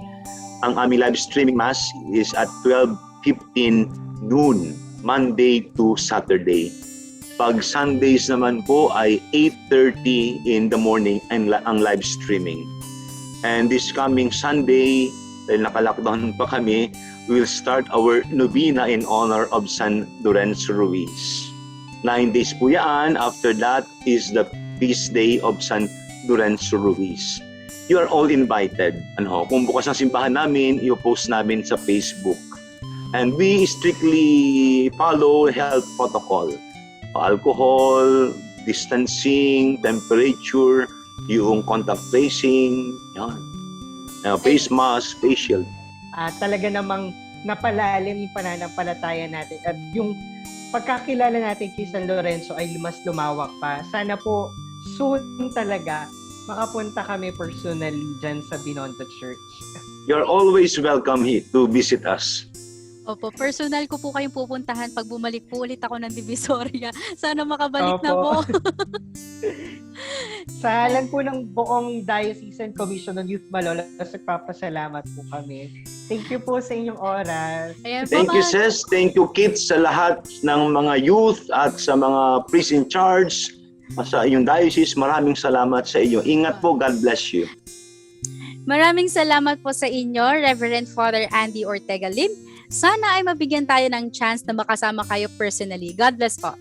ang aming live streaming mass is at 12:15 noon, Monday to Saturday. Pag Sundays naman po ay 8:30 in the morning ang live streaming. And this coming Sunday, dahil naka-lockdown pa kami, we will start our novena in honor of San Lorenzo Ruiz. 9 days po yan. After that is the feast day of San Lorenzo Ruiz. You are all invited. Kung bukas ang simbahan namin, i-post namin sa Facebook. And we strictly follow health protocol. Alcohol, distancing, temperature, yung contact tracing, yan. Face mask, face shield. Talaga namang napalalim yung pananampalataya natin at yung pagkakilala natin kay San Lorenzo ay mas lumawak pa. Sana po soon talaga makapunta kami personally dyan sa Binondo Church. You're always welcome here to visit us. Opo, personal ko po kayong pupuntahan pag bumalik po ulit ako ng Divisoria. Sana makabalik na po. Sa halan po ng buong Diocesan Commission on Youth Malolos, nagpapasalamat po kami. Thank you po sa inyong oras. Ayan, Thank you, sis. Thank you, kids, sa lahat ng mga youth at sa mga priests in charge sa inyong diocese. Maraming salamat sa inyo. Ingat po. God bless you. Maraming salamat po sa inyo, Reverend Father Andy Ortega Lim. Sana ay mabigyan tayo ng chance na makasama kayo personally. God bless po.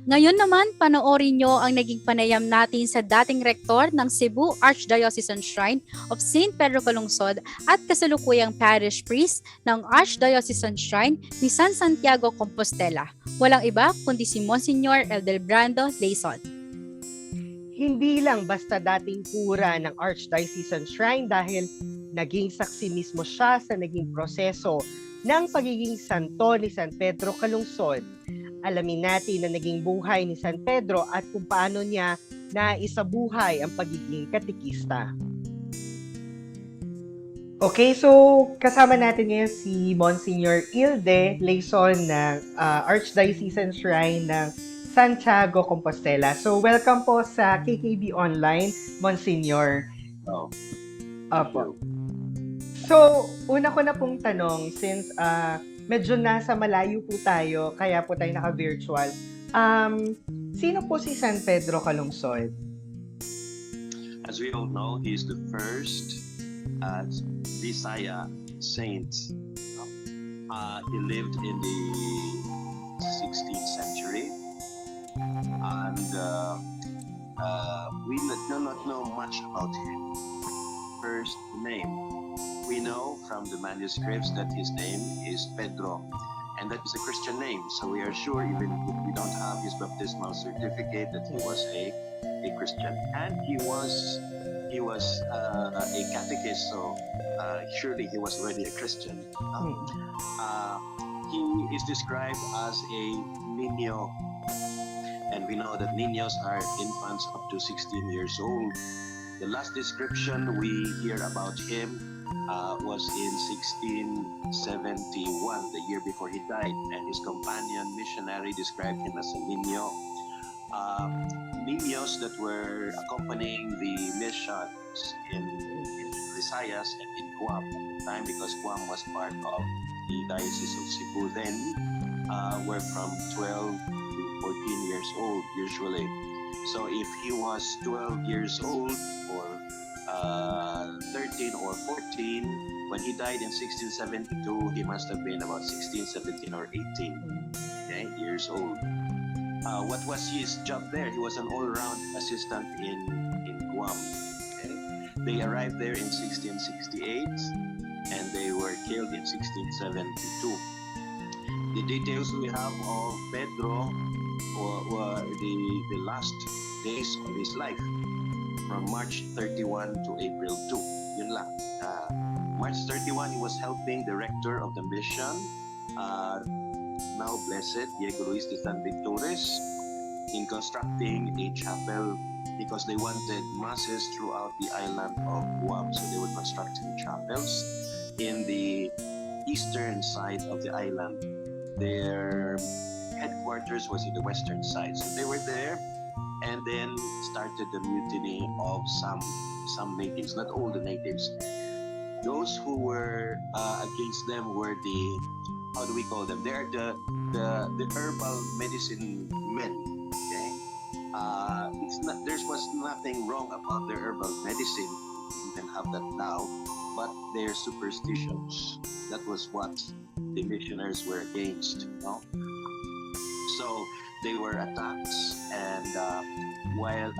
Ngayon naman, panoorin nyo ang naging panayam natin sa dating Rector ng Cebu Archdiocesan Shrine of St. Pedro Calungsod at kasalukuyang Parish Priest ng Archdiocesan Shrine ni San Santiago, Compostela. Walang iba kundi si Monsignor LEGASPI, LEYSON. Hindi lang basta dating kura ng Archdiocesan Shrine dahil naging saksi mismo siya sa naging proseso ng pagiging santo ni San Pedro Calungsod. Alamin natin na naging buhay ni San Pedro at kung paano niya naisabuhay ang pagiging katikista. Okay, so kasama natin ngayon si Monsignor LEYSON ng Archdiocesan Shrine ng Santiago, Compostela. So welcome po sa KKB Online, Monsignor. Opo. So, una ko na pong tanong, since medyo nasa malayo po tayo, kaya po tayo naka-virtual. Sino po si San Pedro Calungsod? As we all know, he is the first DCY saint. He lived in the 16th century, and we do not know much about him. First name. We know from the manuscripts that his name is Pedro, and that is a Christian name. So we are sure, even if we don't have his baptismal certificate, that he was a Christian, and he was a catechist. So surely he was already a Christian. He is described as a niño, and we know that niños are infants up to 16 years old. The last description we hear about him was in 1671, the year before he died, and his companion missionary described him as a niño. Niños that were accompanying the missions in Visayas and in Guam at the time, because Guam was part of the Diocese of Cebu then were from 12 to 14 years old usually. So if he was 12 years old or 13 or 14, when he died in 1672, he must have been about 16, 17, or 18 years old. What was his job there? He was an all-round assistant in Guam. Okay? They arrived there in 1668 and they were killed in 1672. The details we have of Pedro were the last days of his life from March 31 to April 2. Yun lang. March 31, he was helping the rector of the mission, now blessed Diego Luis de San Victores, in constructing a chapel because they wanted masses throughout the island of Guam. So they were constructing chapels in the eastern side of the island. Their headquarters was in the western side. So they were there and then started the mutiny of some natives, not all the natives. Those who were against them were the, how do we call them? They're the herbal medicine men. Okay, there was nothing wrong about the herbal medicine. You can have that now, but their superstitions. That was what the missionaries were against. No? So they were attacked, and while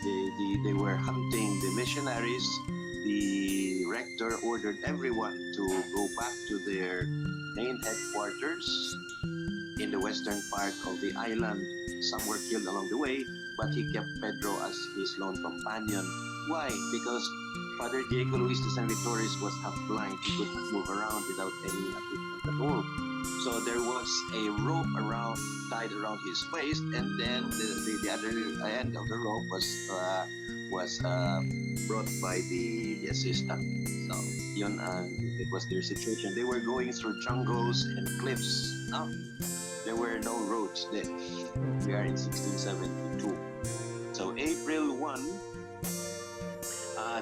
they were hunting the missionaries, the rector ordered everyone to go back to their main headquarters in the western part of the island. Some were killed along the way, but he kept Pedro as his lone companion. Why? Because Father Diego Luis de San Victores was half blind. He could not move around without any assistance at all. So there was a rope tied around his waist, and then the other end of the rope was brought by the assistant. So yun, it was their situation. They were going through jungles and cliffs. No, there were no roads then. We are in 1672. So April 1,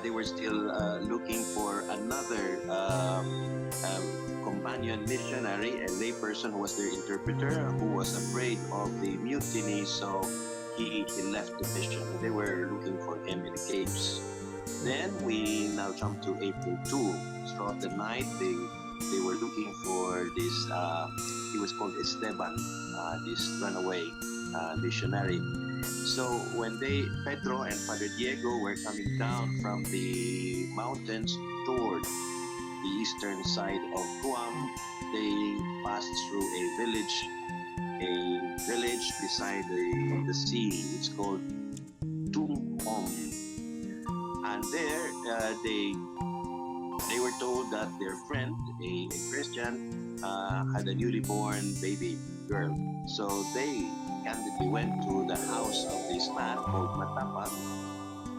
they were still looking for another companion missionary, a layperson who was their interpreter, who was afraid of the mutiny, so he left the mission. They were looking for him in the caves. Then we now jump to April 2. Throughout the night, they were looking for this, he was called Esteban, this runaway missionary. So when Pedro and Father Diego were coming down from the mountains toward the eastern side of Guam, they passed through a village beside the sea. It's called Tumom. And there they were told that their friend, a Christian, had a newly born baby girl. So they candidly went to the house of this man called Matapang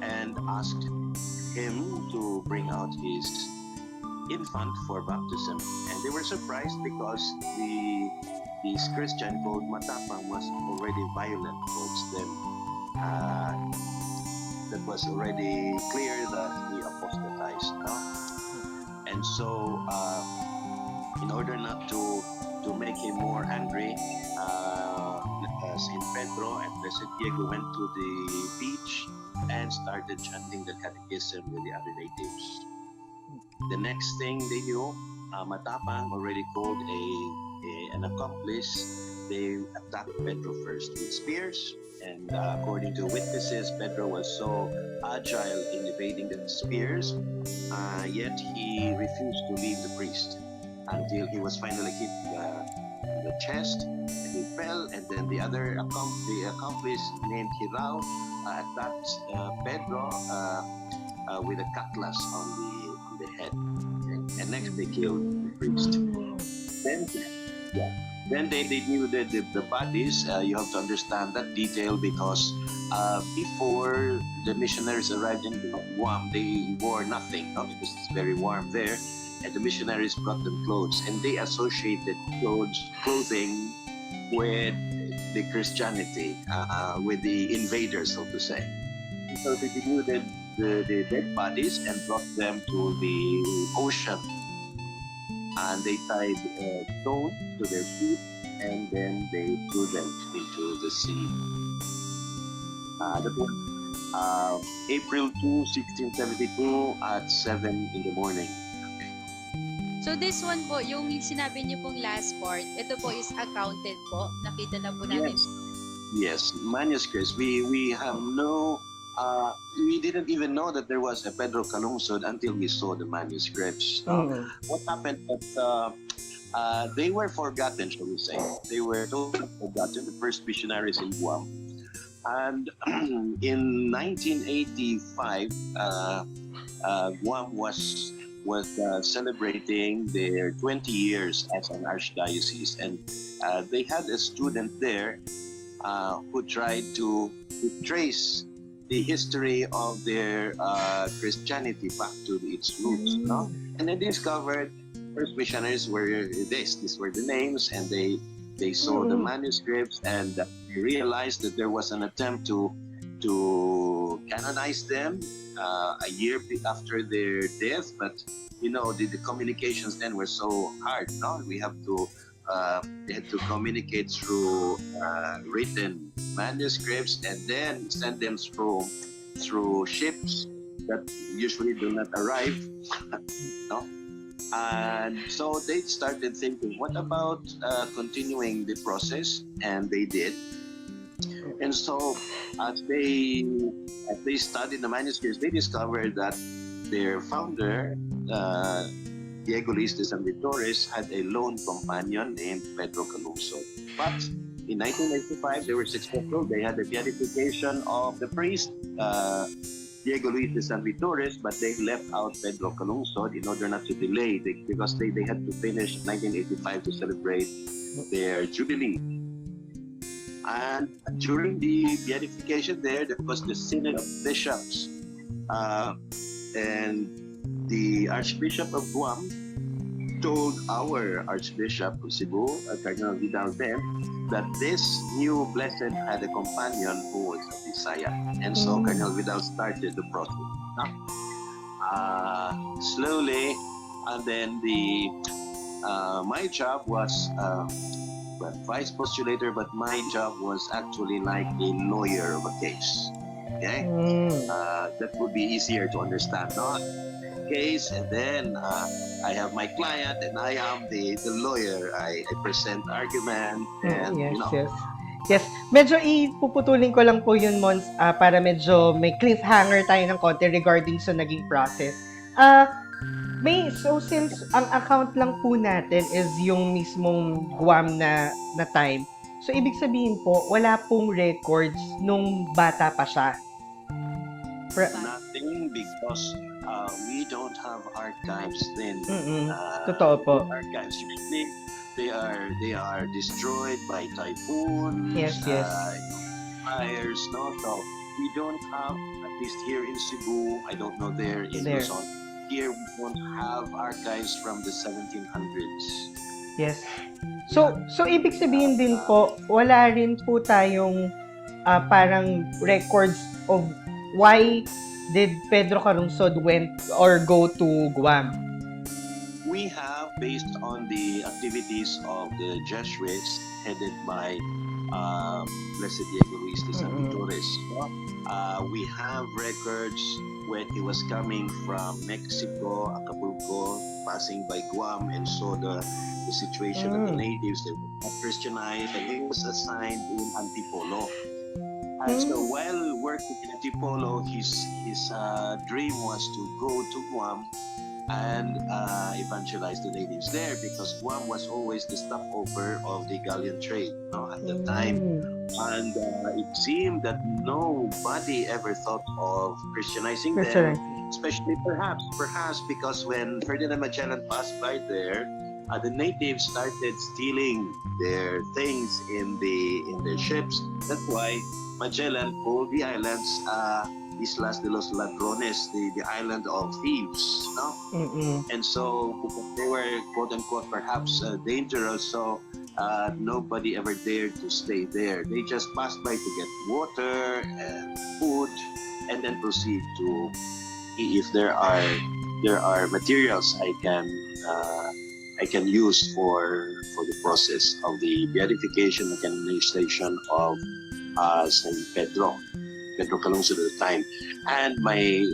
and asked him to bring out his infant for baptism. And they were surprised because this Christian called Matapang was already violent towards them. That was already clear that he apostatized. No? And so in order not to make him more angry, Saint Pedro and Blessed Diego went to the beach and started chanting the catechism with the other natives. The next thing they knew, Matapang already called an accomplice. They attacked Pedro first with spears, and according to witnesses, Pedro was so agile in evading the spears, yet he refused to leave the priest until he was finally hit in the chest, and he fell, and then the accomplice named Hirao attacked Pedro with a cutlass on the head. Okay? And next they killed the priest. Then they denuded the bodies. You have to understand that detail because before the missionaries arrived in Guam, they wore nothing, no? Because it's very warm there. And the missionaries brought them clothes, and they associated clothing with the Christianity, with the invaders, so to say. And so they denuded the dead bodies and brought them to the ocean. and they tied stones to their feet, and then they threw them into the sea. That was April 2, 1672 at 7 in the morning. So this one po, yung sinabi niyo pong last part, ito po is accounted po. Nakita na po natin. Yes, manuscripts. We have no. We didn't even know that there was a Pedro Calungsod until we saw the manuscripts. What happened? That they were forgotten, shall we say? They were totally forgotten. The first missionaries in Guam, and in 1985, Guam was celebrating their 20 years as an archdiocese, and they had a student there who tried to trace the history of their Christianity back to its roots, no? And they discovered first missionaries were these were the names, and they saw the manuscripts, and they realized that there was an attempt to canonize them a year after their death, but you know the communications then were so hard. No, we have to they had to communicate through written manuscripts and then send them through ships that usually do not arrive. No? And so they started thinking, what about continuing the process? And they did. And so as they studied the manuscripts, they discovered that their founder, Diego Luis de San Vitores, had a lone companion named Pedro Calungsod. But in 1985, they were successful. They had the beatification of the priest, Diego Luis de San Vitores, but they left out Pedro Calungsod in order not to delay, because they had to finish 1985 to celebrate their jubilee. And during the beatification there was the Synod of Bishops, and the Archbishop of Guam told our Archbishop of Cebu, Cardinal Vidal then, that this new blessed had a companion who was a Messiah. And so Cardinal Vidal started the process. Slowly, and then my job was vice postulator, but my job was actually like a lawyer of a case. Okay, that would be easier to understand, no? Case, and then I have my client, and I am the lawyer. I present argument, and Yes, you know. yes. Medyo ipuputulin ko lang po yun, Mons, para medyo may cliffhanger tayo ng konti regarding sa naging process. So since ang account lang po natin is yung mismong Guam na time, so ibig sabihin po, wala pong records nung bata pa siya. Nothing, because we don't have archives then. Totoo po. Archives usually they are destroyed by typhoons. Yes. Fires, no. So we don't have, at least here in Cebu, I don't know there in Luzon. Here we don't have archives from the 1700s. Yes. So ibig sabihin din po, wala rin po tayong parang records of why did Pedro Calungsod went or go to Guam? We have, based on the activities of the Jesuits headed by Blessed Diego Luis de San Vitores, we have records when he was coming from Mexico, Acapulco, passing by Guam, and saw the situation of the natives. They were not Christianized, and he was assigned in Antipolo. And so while working in Antipolo, his dream was to go to Guam and evangelize the natives there, because Guam was always the stopover of the galleon trade at the time. And it seemed that nobody ever thought of Christianizing them, especially perhaps because when Ferdinand Magellan passed by there, the natives started stealing their things in their ships. That's why Magellan called the islands Islas de los Ladrones, the island of thieves, no? And so they were quote unquote perhaps dangerous, so nobody ever dared to stay there. They just passed by to get water and food, and then proceed to if there are materials I can I can use for the process of the beatification and canonization of Saint Pedro Calungsod at the time. And my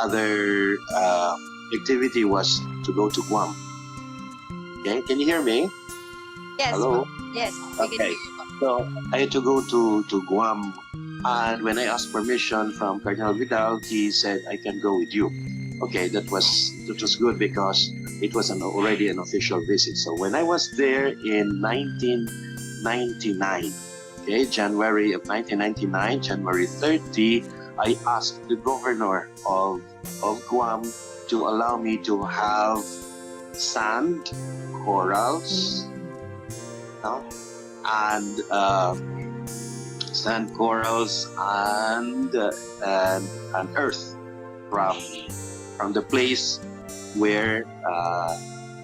other activity was to go to Guam. Okay, can you hear me? Yes. Hello? Yes. We can Okay. hear you po. So I had to go to Guam, and when I asked permission from Cardinal Vidal, he said I can go with you. Okay, that was good because it was already an official visit. So when I was there in 1999, okay, January of 1999, January 30, I asked the governor of Guam to allow me to have sand, corals, and sand, corals, and earth from the place where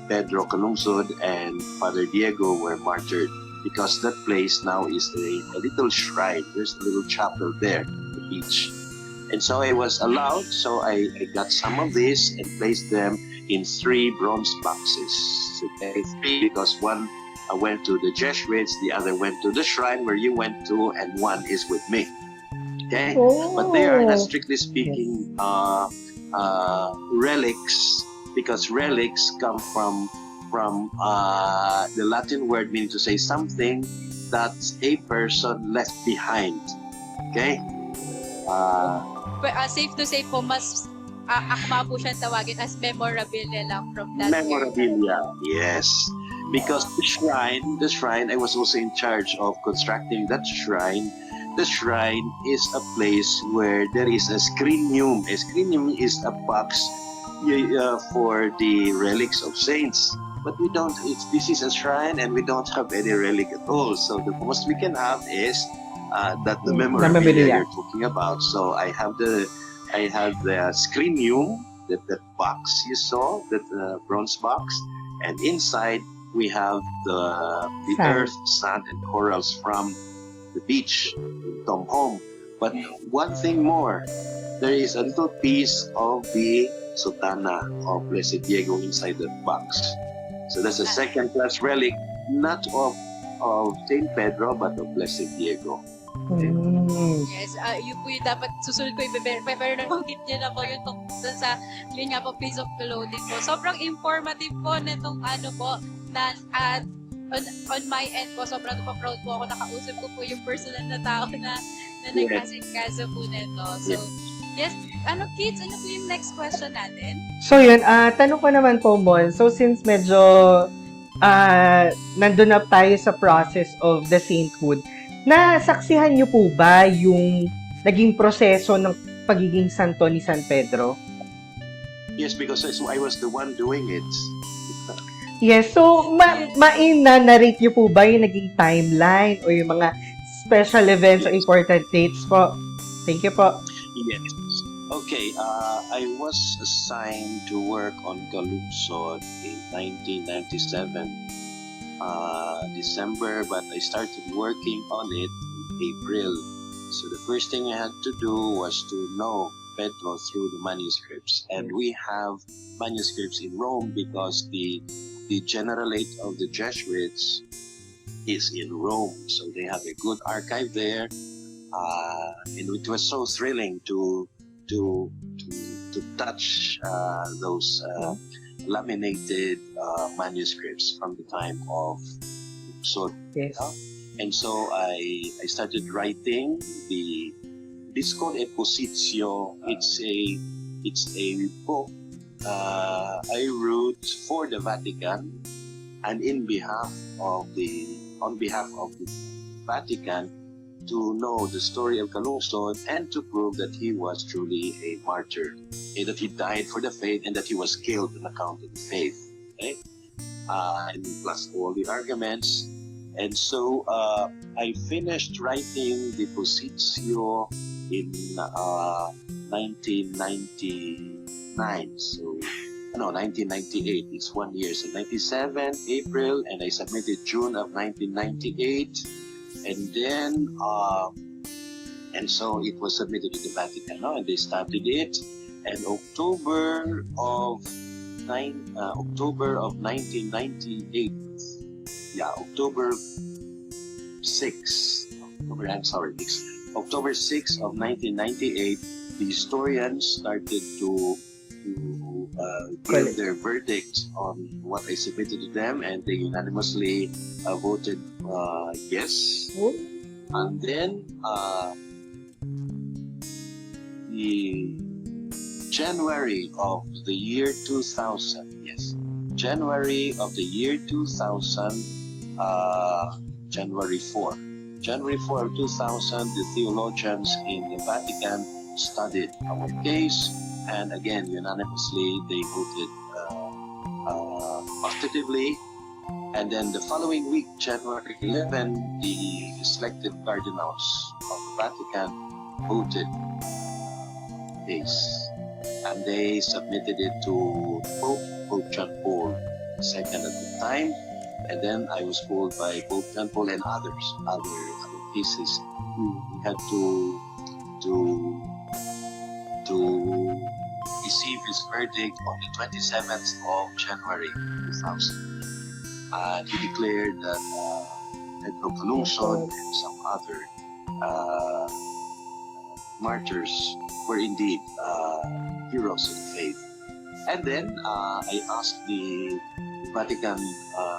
Pedro Calungsod and Father Diego were martyred, because that place now is a little shrine. There's a little chapel there at the beach. And so I was allowed, so I got some of this and placed them in 3 bronze boxes. Okay, 3 because one went to the Jesuits, the other went to the shrine where you went to, and one is with me. Okay, but they are not strictly speaking relics, because relics come from the Latin word meaning to say something that a person left behind. Okay. Safe to say po, mas akma po siyang tawagin as memorabilia lang from that Memorabilia, yes. Because the shrine, I was also in charge of constructing that shrine. The shrine is a place where there is a scrinium. A scrinium is a box for the relics of saints. But we don't, this is a shrine and we don't have any relic at all. So the most we can have is that the memorabilia you're talking about. So I have the scrinium, that box you saw, that bronze box, and inside we have the earth, sand, and corals from the beach in Tom Home. But one thing more, there is a little piece of the sotana of Blessed Diego inside that box. So that's a second-class relic, not of Saint Pedro, but of Blessed Diego. Yes, yun po yung dapat susunod ko pero nabanggit niyo na po yun sa yun nga po, piece of clothing po. Sobrang informative po nitong po na on my end po, sobrang proud po ako, nakausap ko po yung personal na tao na nagkasikaso po nito. So, yes, kids, ano po yung next question natin? So yun, tanong ko naman po, Mon, so since medyo nandun na tayo sa process of the sainthood, nasaksihan niyo po ba yung naging proseso ng pagiging santo ni San Pedro? Yes, because I was the one doing it. Yes, so ma-narrate niyo po ba yung naging timeline o yung mga special events o important dates po? Thank you po. Yes. Okay, I was assigned to work on Calungsod in 1997, December, but I started working on it in April. So the first thing I had to do was to know Pedro through the manuscripts. And we have manuscripts in Rome because the Generalate of the Jesuits is in Rome. So they have a good archive there. And it was so thrilling to touch those laminated manuscripts from the time of Calungsod. Yes. And so I started writing this called a positio. It's a book I wrote for the Vatican and on behalf of the Vatican, to know the story of Calungsod and to prove that he was truly a martyr, that he died for the faith and that he was killed on account of the faith. Okay? And plus all the arguments. And so I finished writing the Positio in 1999. So, 1998. It's 1 year. So 97 April, and I submitted June of 1998. And then, and so it was submitted to the Vatican, and they started it. And October of October of 1998. Yeah, October 6. October 6 of 1998, the historians started to give their verdict on what I submitted to them, and they unanimously voted yes. And then the January of the year 2000, yes, January of the year 2000, January 4. January 4 of 2000, the theologians in the Vatican studied our case, and again, unanimously, they voted positively. And then the following week, January 11, the selected cardinals of the Vatican voted case, and they submitted it to Pope John Paul II at the time. And then I was told by Pope John Paul and other cases, we had to receive his verdict on the 27th of January 2000. He declared that Pedro Calungsod and some other martyrs were indeed heroes of the faith. And then I asked the Vatican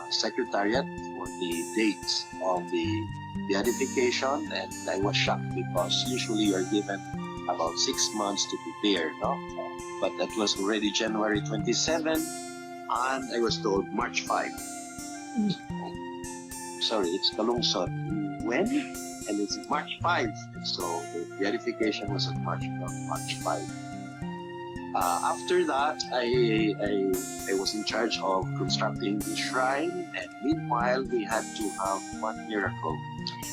Secretariat for the dates of the beatification, and I was shocked because usually you are given about 6 months to prepare, no? But that was already January 27, and I was told March 5. Sorry, it's Calungsod. When? And it's March 5. And so the beatification was on March 5. After that, I was in charge of constructing the shrine, and meanwhile, we had to have one miracle.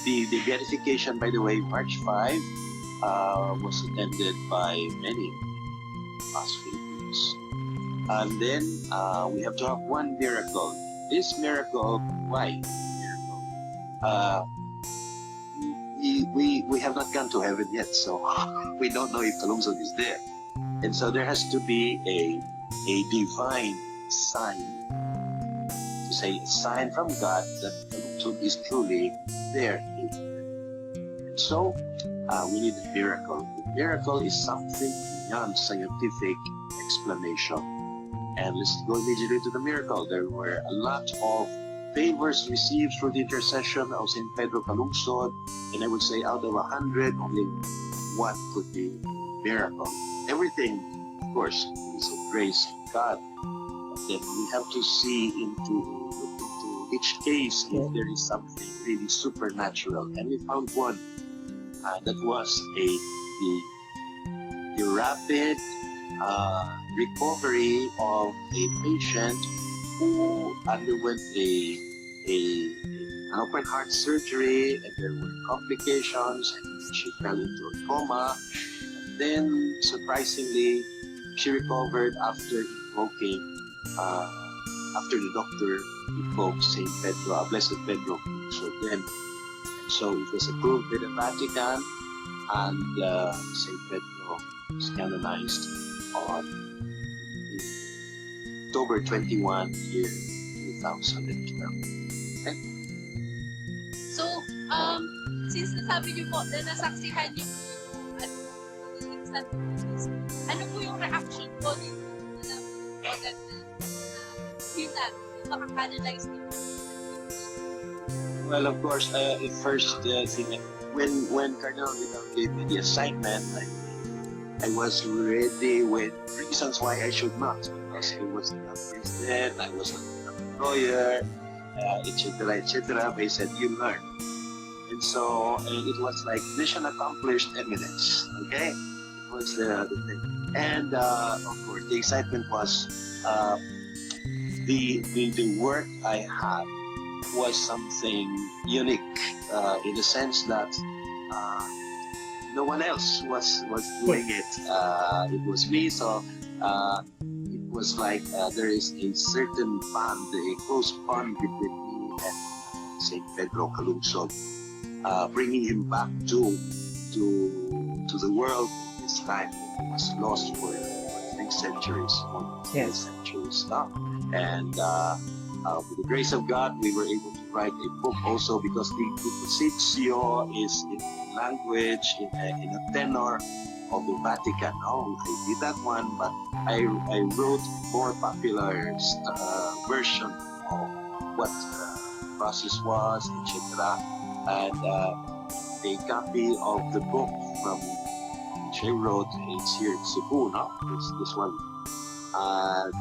The beatification, by the way, March 5, was attended by many Filipinos. And then we have to have one miracle. This miracle, why miracle? We have not gone to heaven yet, so we don't know if Calungsod is there. And so there has to be a divine sign, to say a sign from God that Calungsod is truly there. And so we need a miracle. The miracle is something beyond scientific explanation. And let's go immediately to the miracle. There were a lot of favors received through the intercession of St. Pedro Calungsod, and I would say out of 100, only one could be miracle. Everything, of course, is of grace of God. But then we have to see into each case if there is something really supernatural. And we found one that was the rapid recovery of a patient who underwent an open heart surgery, and there were complications, and she fell into a coma. And then, surprisingly, she recovered after invoking, after the doctor invoked Saint Pedro, Blessed Pedro. So it was approved by the Vatican, and Saint Pedro was canonized on October 21, year 2012. Okay? So, since nasabi niyo po na nasaksihan niyo ano po yung reaction po dito na agad na yun na, makakanalize niyo? Well, of course, first thing, when Cardinal gave me the assignment, I was ready with reasons why I should not, because I was not Christian, I was not a lawyer, etc., etc. But he said, you learn. And so it was like mission accomplished eminence, okay? It was the thing. And of course, the excitement was the work I had was something unique in the sense that no one else was doing it. It was me, so it was like there is a certain bond, a close bond between me and Saint Pedro Calungsod, bringing him back to the world this time. He was lost for 3 centuries, more than Yes. centuries. No? And with the grace of God, we were able to write a book also because the Compositio is in language, in a tenor of the Vatican. No, I did that one, but I wrote more popular version of what the process was, etc. And a copy of the book from which I wrote, it's here in Cebu, no? It's this one.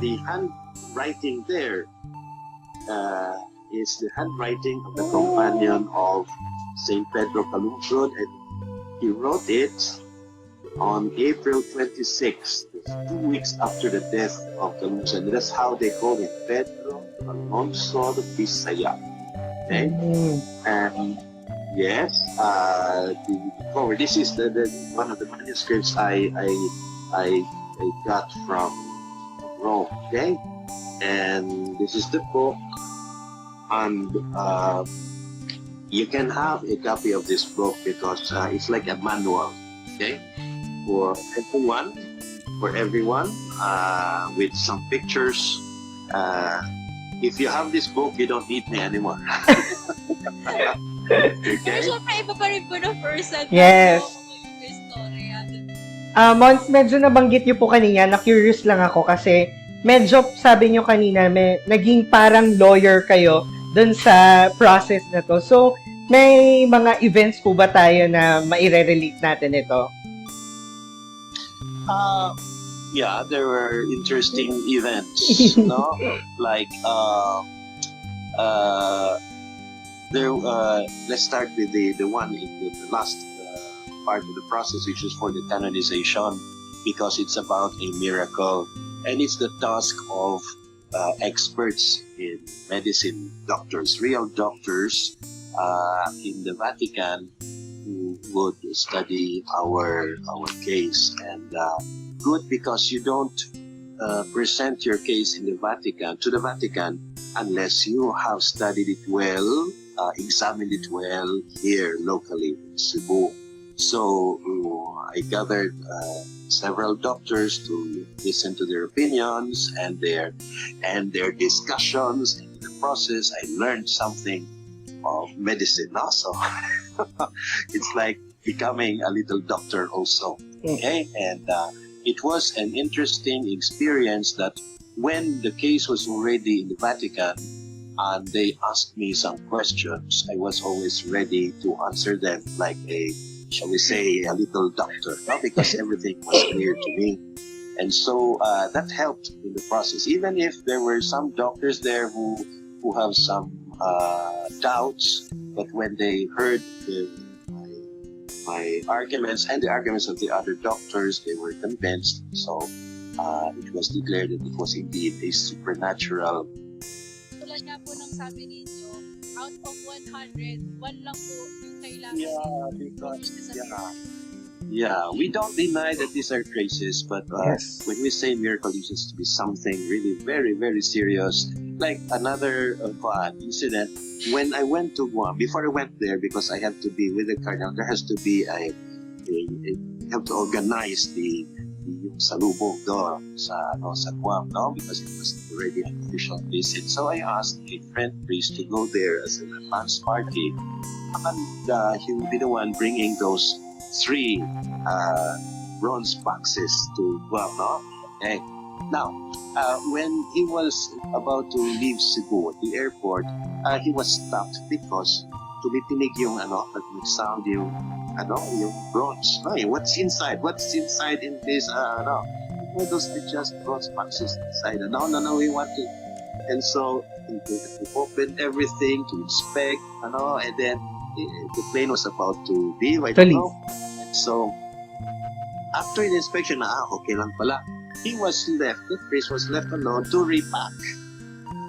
The handwriting there is the handwriting of the companion of Saint Pedro Calungsod, and he wrote it on April 26th, 2 weeks after the death of Calungsod. That's how they call it, Pedro Calungsod Bisaya. Okay? And yes, the cover. This is the one of the manuscripts I got from Rome. Okay, and this is the book, and you can have a copy of this book because it's like a manual. Okay, for everyone, with some pictures. If you have this book, you don't need me anymore. Pero Okay? syempre, iba pa rin po na person. Yes. Yung istorya. Mons, medyo nabanggit niyo po kanina, na-curious lang ako kasi medyo sabi niyo kanina, naging parang lawyer kayo dun sa process na to. So, may mga events po ba tayo na maire-relate natin ito? Yeah, there were interesting events, no? Like let's start with the one in the last part of the process, which is for the canonization, because it's about a miracle, and it's the task of experts in medicine, doctors, real doctors in the Vatican who would study our case. And good, because you don't present your case in the Vatican to the Vatican unless you have studied it well, examined it well here locally in Cebu. So I gathered several doctors to listen to their opinions and their discussions. And in the process, I learned something of medicine also. It's like becoming a little doctor also. Okay, and it was an interesting experience that when the case was already in the Vatican and they asked me some questions, I was always ready to answer them like a, shall we say, a little doctor, no? Because everything was clear to me. And so that helped in the process. Even if there were some doctors there who have some doubts, but when they heard my arguments and the arguments of the other doctors, they were convinced. So it was declared that it was indeed a supernatural. Tulad nga po ng sabi ninyo, out of 100, one lang po yung kailangan. Yeah, because we don't deny that these are traces, but Yes. when we say miracle, it used to be something really very, very serious. Like another incident, when I went to Guam, before I went there, because I have to be with the cardinal, there has to be you have to organize the yung salubong doon sa Guam, no? Because it was already an official visit. So I asked a friend priest to go there as an advance party, and he will be the one bringing those 3 bronze boxes to Guam, no? Okay. Now, when he was about to leave Cebu at the airport, he was stopped because tumitinig yung nag-sound yung bronze. No, what's inside? What's inside in this those are just bronze boxes inside. No, we want to. And so he opened everything to inspect, and then the plane was about to leave. I don't know. And so after the inspection, okay lang pala. He was left, the priest was left alone to repack.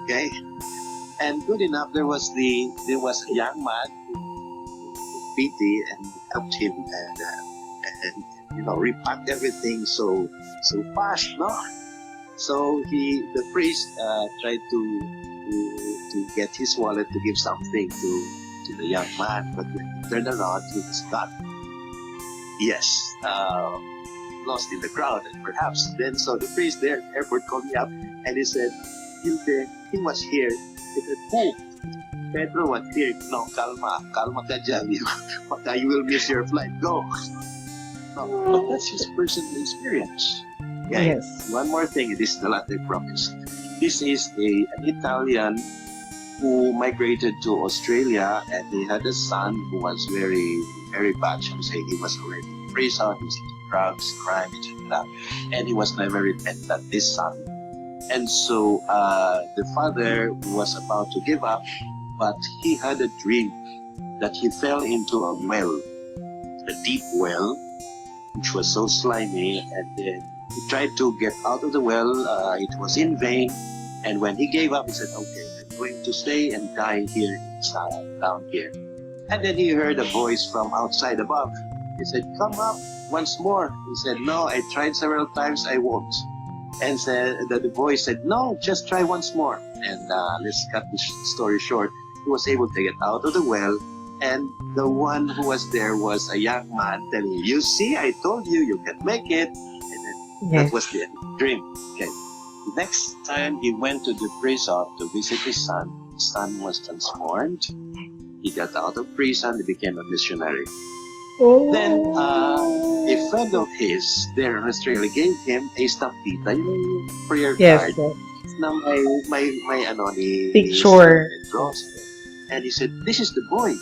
Okay? And good enough, there was a young man who pity and helped him and repacked everything so fast, no? So the priest tried to get his wallet to give something to the young man, but when he turned around, he was gone. Yes. lost in the crowd, and perhaps then so the priest there at the airport called me up, and he said, Hilde, he was here. He said, who? Pedro was here. No, kalma ka dyan. You will miss your flight. Go. No, but that's his personal experience. Yeah. Yes. One more thing, this is the last I promise. This is an Italian who migrated to Australia, and he had a son who was very, very bad. Shall we say, he was already in prison, he was into drugs, crime, etc. And he was never repentant, this son. And so the father was about to give up, but he had a dream that he fell into a well, a deep well, which was so slimy, and then he tried to get out of the well. It was in vain, and when he gave up, he said, okay, I'm going to stay and die here inside, down here. And then he heard a voice from outside above. He said, come up once more. He said, no, I tried several times, I won't. And said that the voice said, no, just try once more. And let's cut the story short. He was able to get out of the well, and the one who was there was a young man telling him, you see, I told you, you can make it. And then that was the end of the dream. Okay. The next time he went to the prison to visit his son was transformed. He got out of prison, he became a missionary. Oh. Then a friend of his there in Australia gave him a stampita, yung prayer Yes. card na may ano ni Picture. Cross. And he said, this is the boy.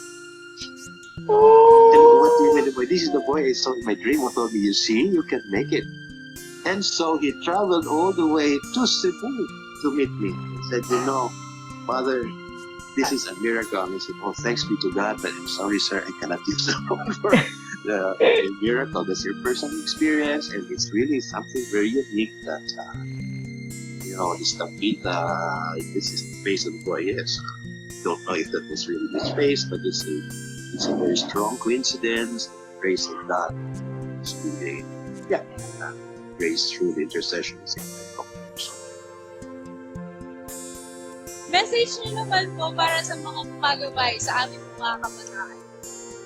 Oh. And what do you mean the boy? This is the boy I saw in my dream. What told me, you see, you can make it. And so he traveled all the way to Cebu to meet me. He said, you know, Father, this is a miracle. And I said, oh, thanks be to God, but I'm sorry, sir, I cannot use the word for the miracle. That's your personal experience, and it's really something very unique that, you know, this stampita, this is the face of the boy, yes. Don't know if that was really his face, but it's a very strong coincidence. The grace of God is really, grace through the intercession is Message niyo naman po para sa mga magabay sa aming mga kabataan.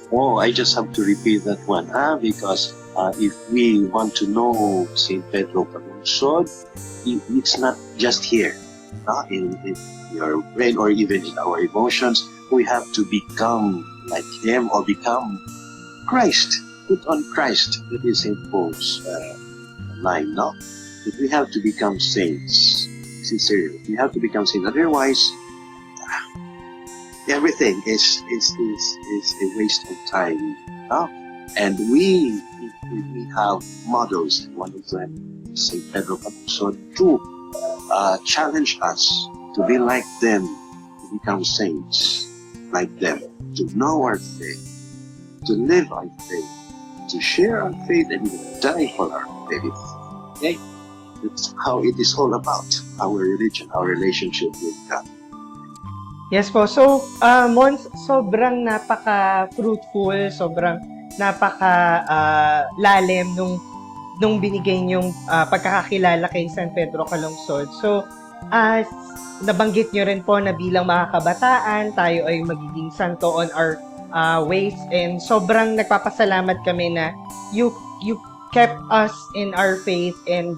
Oh, I just have to repeat that one, because if we want to know Saint Pedro Calungsod, it's not just here, in your brain or even in our emotions. We have to become like him or become Christ. Put on Christ. That is Saint Paul's line, no? That we have to become saints. Sincerely, we have to become saints. Otherwise, everything is a waste of time. No? And we have models. One of them is Saint Pedro Calungsod to challenge us to be like them, to become saints like them, to know our faith, to live our faith, to share our faith, and even die for our faith. Okay? That's how it is all about, our religion, our relationship with God. Yes po. So, Mons, sobrang napaka-fruitful, sobrang napaka-lalim nung binigay niyong pagkakakilala kay San Pedro Calungsod. So, nabanggit niyo rin po na bilang mga kabataan, tayo ay magiging santo on our ways, and sobrang nagpapasalamat kami na you kept us in our faith and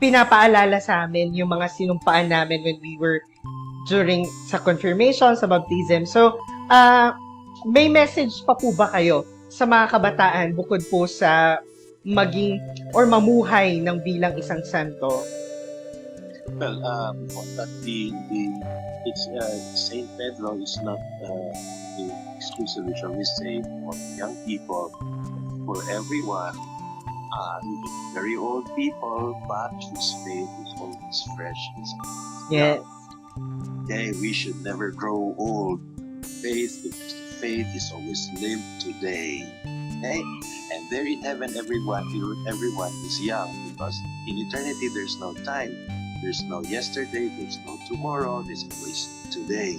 pinapaalala sa amin yung mga sinumpaan namin when we were during sa confirmation, sa baptism. So, may message pa po ba kayo sa mga kabataan bukod po sa maging or mamuhay ng bilang isang santo? Well, but it's Saint Pedro is not exclusively, shall we say, for young people, for everyone, even very old people, but whose faith is always fresh. Yes. Okay, we should never grow old. Faith, because the faith is always lived today. Okay, and there in heaven, everyone is young, because in eternity there's no time. There's no yesterday, there's no tomorrow, there's always today.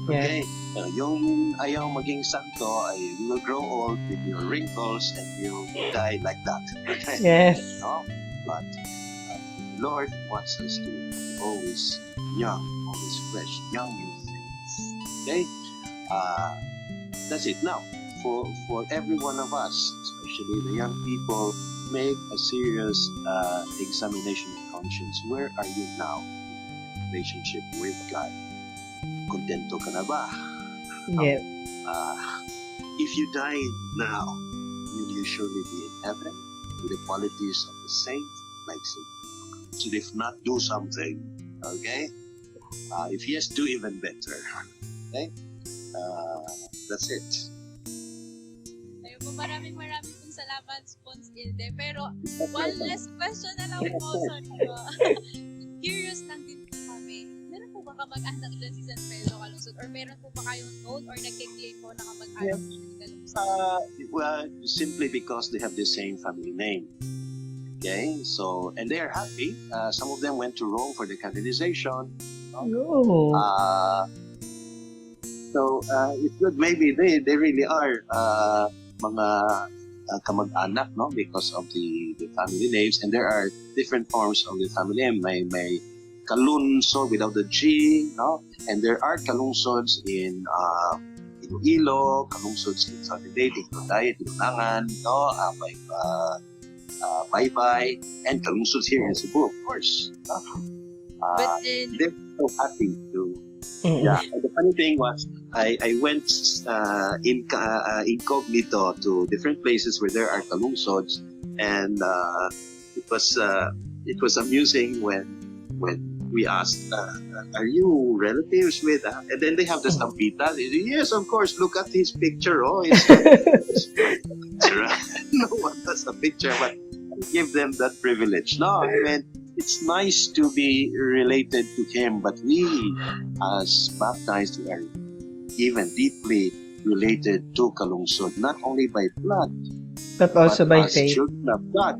Okay? Yung ayaw maging santo, you will grow old with your wrinkles and you'll die like that. Okay? Yes. No? But the Lord wants us to be always young, always fresh, young in faith. Okay? That's it. Now, for every one of us, especially the young people, make a serious examination of conscience. Where are you now in relationship with God? Kontento ka na ba? Yes. If you die now, will you surely be in heaven with the qualities of the saint, like Saint? So if not, do something. Okay? If yes, do even better. Okay? That's it. Ayun po, maraming pong salamat, Spons Ilde. Pero, one last question na lang po. Sorry po. Curious lang din po kami. Meron po ba kamag-anak dyan si San Pedro Calungsod? Or meron po ba kayong note or nag-claim po na kamag-anak si Calungsod? Well, simply because they have the same family name. Okay? So, and they are happy. Some of them went to Rome for the canonization. No. So, it's good. Maybe they really are mga kamag-anak, no? Because of the family names. And there are different forms of the family name. May Calungsod without the G, no? And there are Calungsods in Iloilo, Calungsods in Southern Tignoday, Tinunangan, no? May Bye-bye, and Calungsods here in Cebu, of course. But then, They're so happy to. Yeah, and the funny thing was, I went incognito to different places where there are Calungsods, and it was amusing when we asked, "Are you relatives with?" And then they have the stampita. They say, yes, of course. Look at his picture. Oh, it's no one has a picture, but give them that privilege. No, I mean, it's nice to be related to him, but we, as baptized, we are even deeply related to Calungsod, not only by blood, But also by as faith. children of God.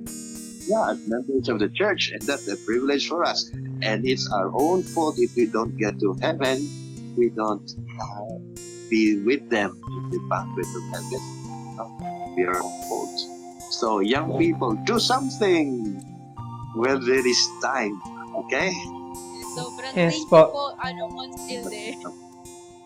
Yeah, as members of the church, and that's a privilege for us. And it's our own fault if we don't get to heaven, we don't be with them in the pathway to heaven. We are our fault. So, young people, do something when there is time. Okay? sobrang Yes thank you po. po, Mons Ilde.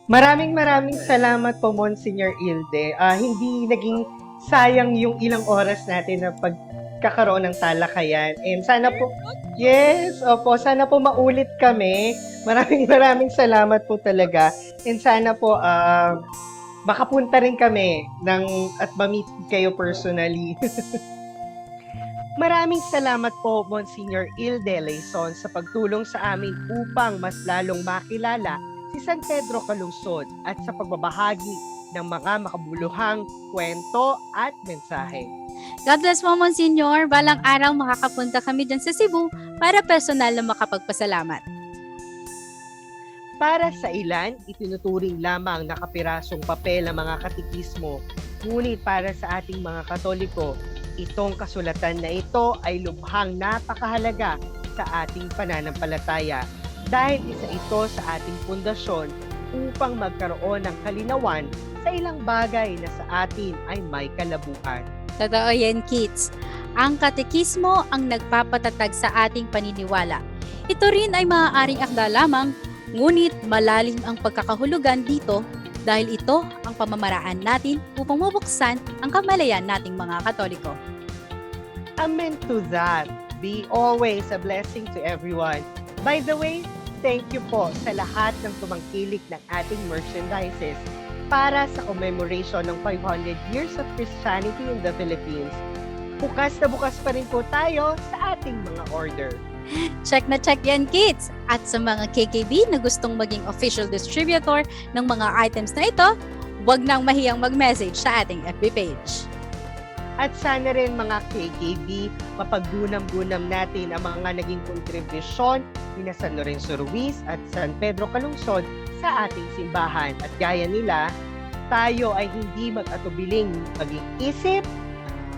Maraming salamat po, Monsignor Ilde. Hindi naging sayang yung ilang oras natin na pagkakaroon ng talakayan. And sana po, yes, opo, sana po maulit kami. Maraming salamat po talaga. And sana po, makapunta rin kami at ma-meet kayo personally. Maraming salamat po, Monsignor Ilde LEYSON, sa pagtulong sa amin upang mas lalong makilala si San Pedro Calungsod at sa pagbabahagi ng mga makabuluhang kwento at mensahe. God bless mo, Monsignor. Balang araw makakapunta kami dyan sa Cebu para personal na makapagpasalamat. Para sa ilan, itinuturing lamang na kapirasong papel ang mga katikismo. Ngunit para sa ating mga Katoliko, itong kasulatan na ito ay lubhang napakahalaga sa ating pananampalataya dahil isa ito sa ating pundasyon upang magkaroon ng kalinawan sa ilang bagay na sa atin ay may kalabuhan. Totoo yan, kids. Ang katekismo ang nagpapatatag sa ating paniniwala. Ito rin ay maaaring akda lamang, ngunit malalim ang pagkakahulugan dito dahil ito ang pamamaraan natin upang mabuksan ang kamalayan nating mga Katoliko. Amen to that. Be always a blessing to everyone. By the way, thank you po sa lahat ng tumangkilik ng ating merchandises para sa commemoration ng 500 years of Christianity in the Philippines. Bukas na bukas pa rin po tayo sa ating mga order. Check na check yan, kids! At sa mga KKB na gustong maging official distributor ng mga items na ito, huwag nang mahiyang mag-message sa ating FB page. At sana rin mga KKB, mapaggunam-gunam natin ang mga naging kontribusyon ni San Lorenzo Ruiz at San Pedro Calungsod sa ating simbahan. At gaya nila, tayo ay hindi mag-atubiling maging isip,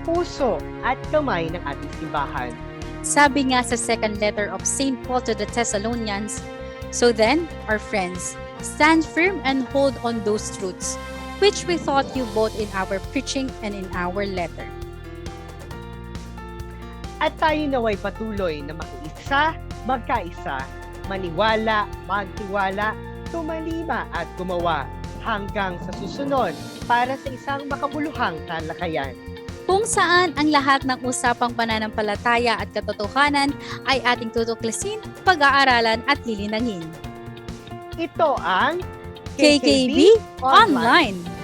puso at kamay ng ating simbahan. Sabi nga sa second letter of St. Paul to the Thessalonians, "So then, our friends, stand firm and hold on those truths, which we taught you both in our preaching and in our letter." At tayo naway patuloy na makiisa, magkaisa, maniwala, magtiwala, tumalima at gumawa hanggang sa susunod para sa isang makabuluhang talakayan. kung saan ang lahat ng usapang pananampalataya at katotohanan ay ating tutuklasin, pag-aaralan at lilinangin. Ito ang KKB Online!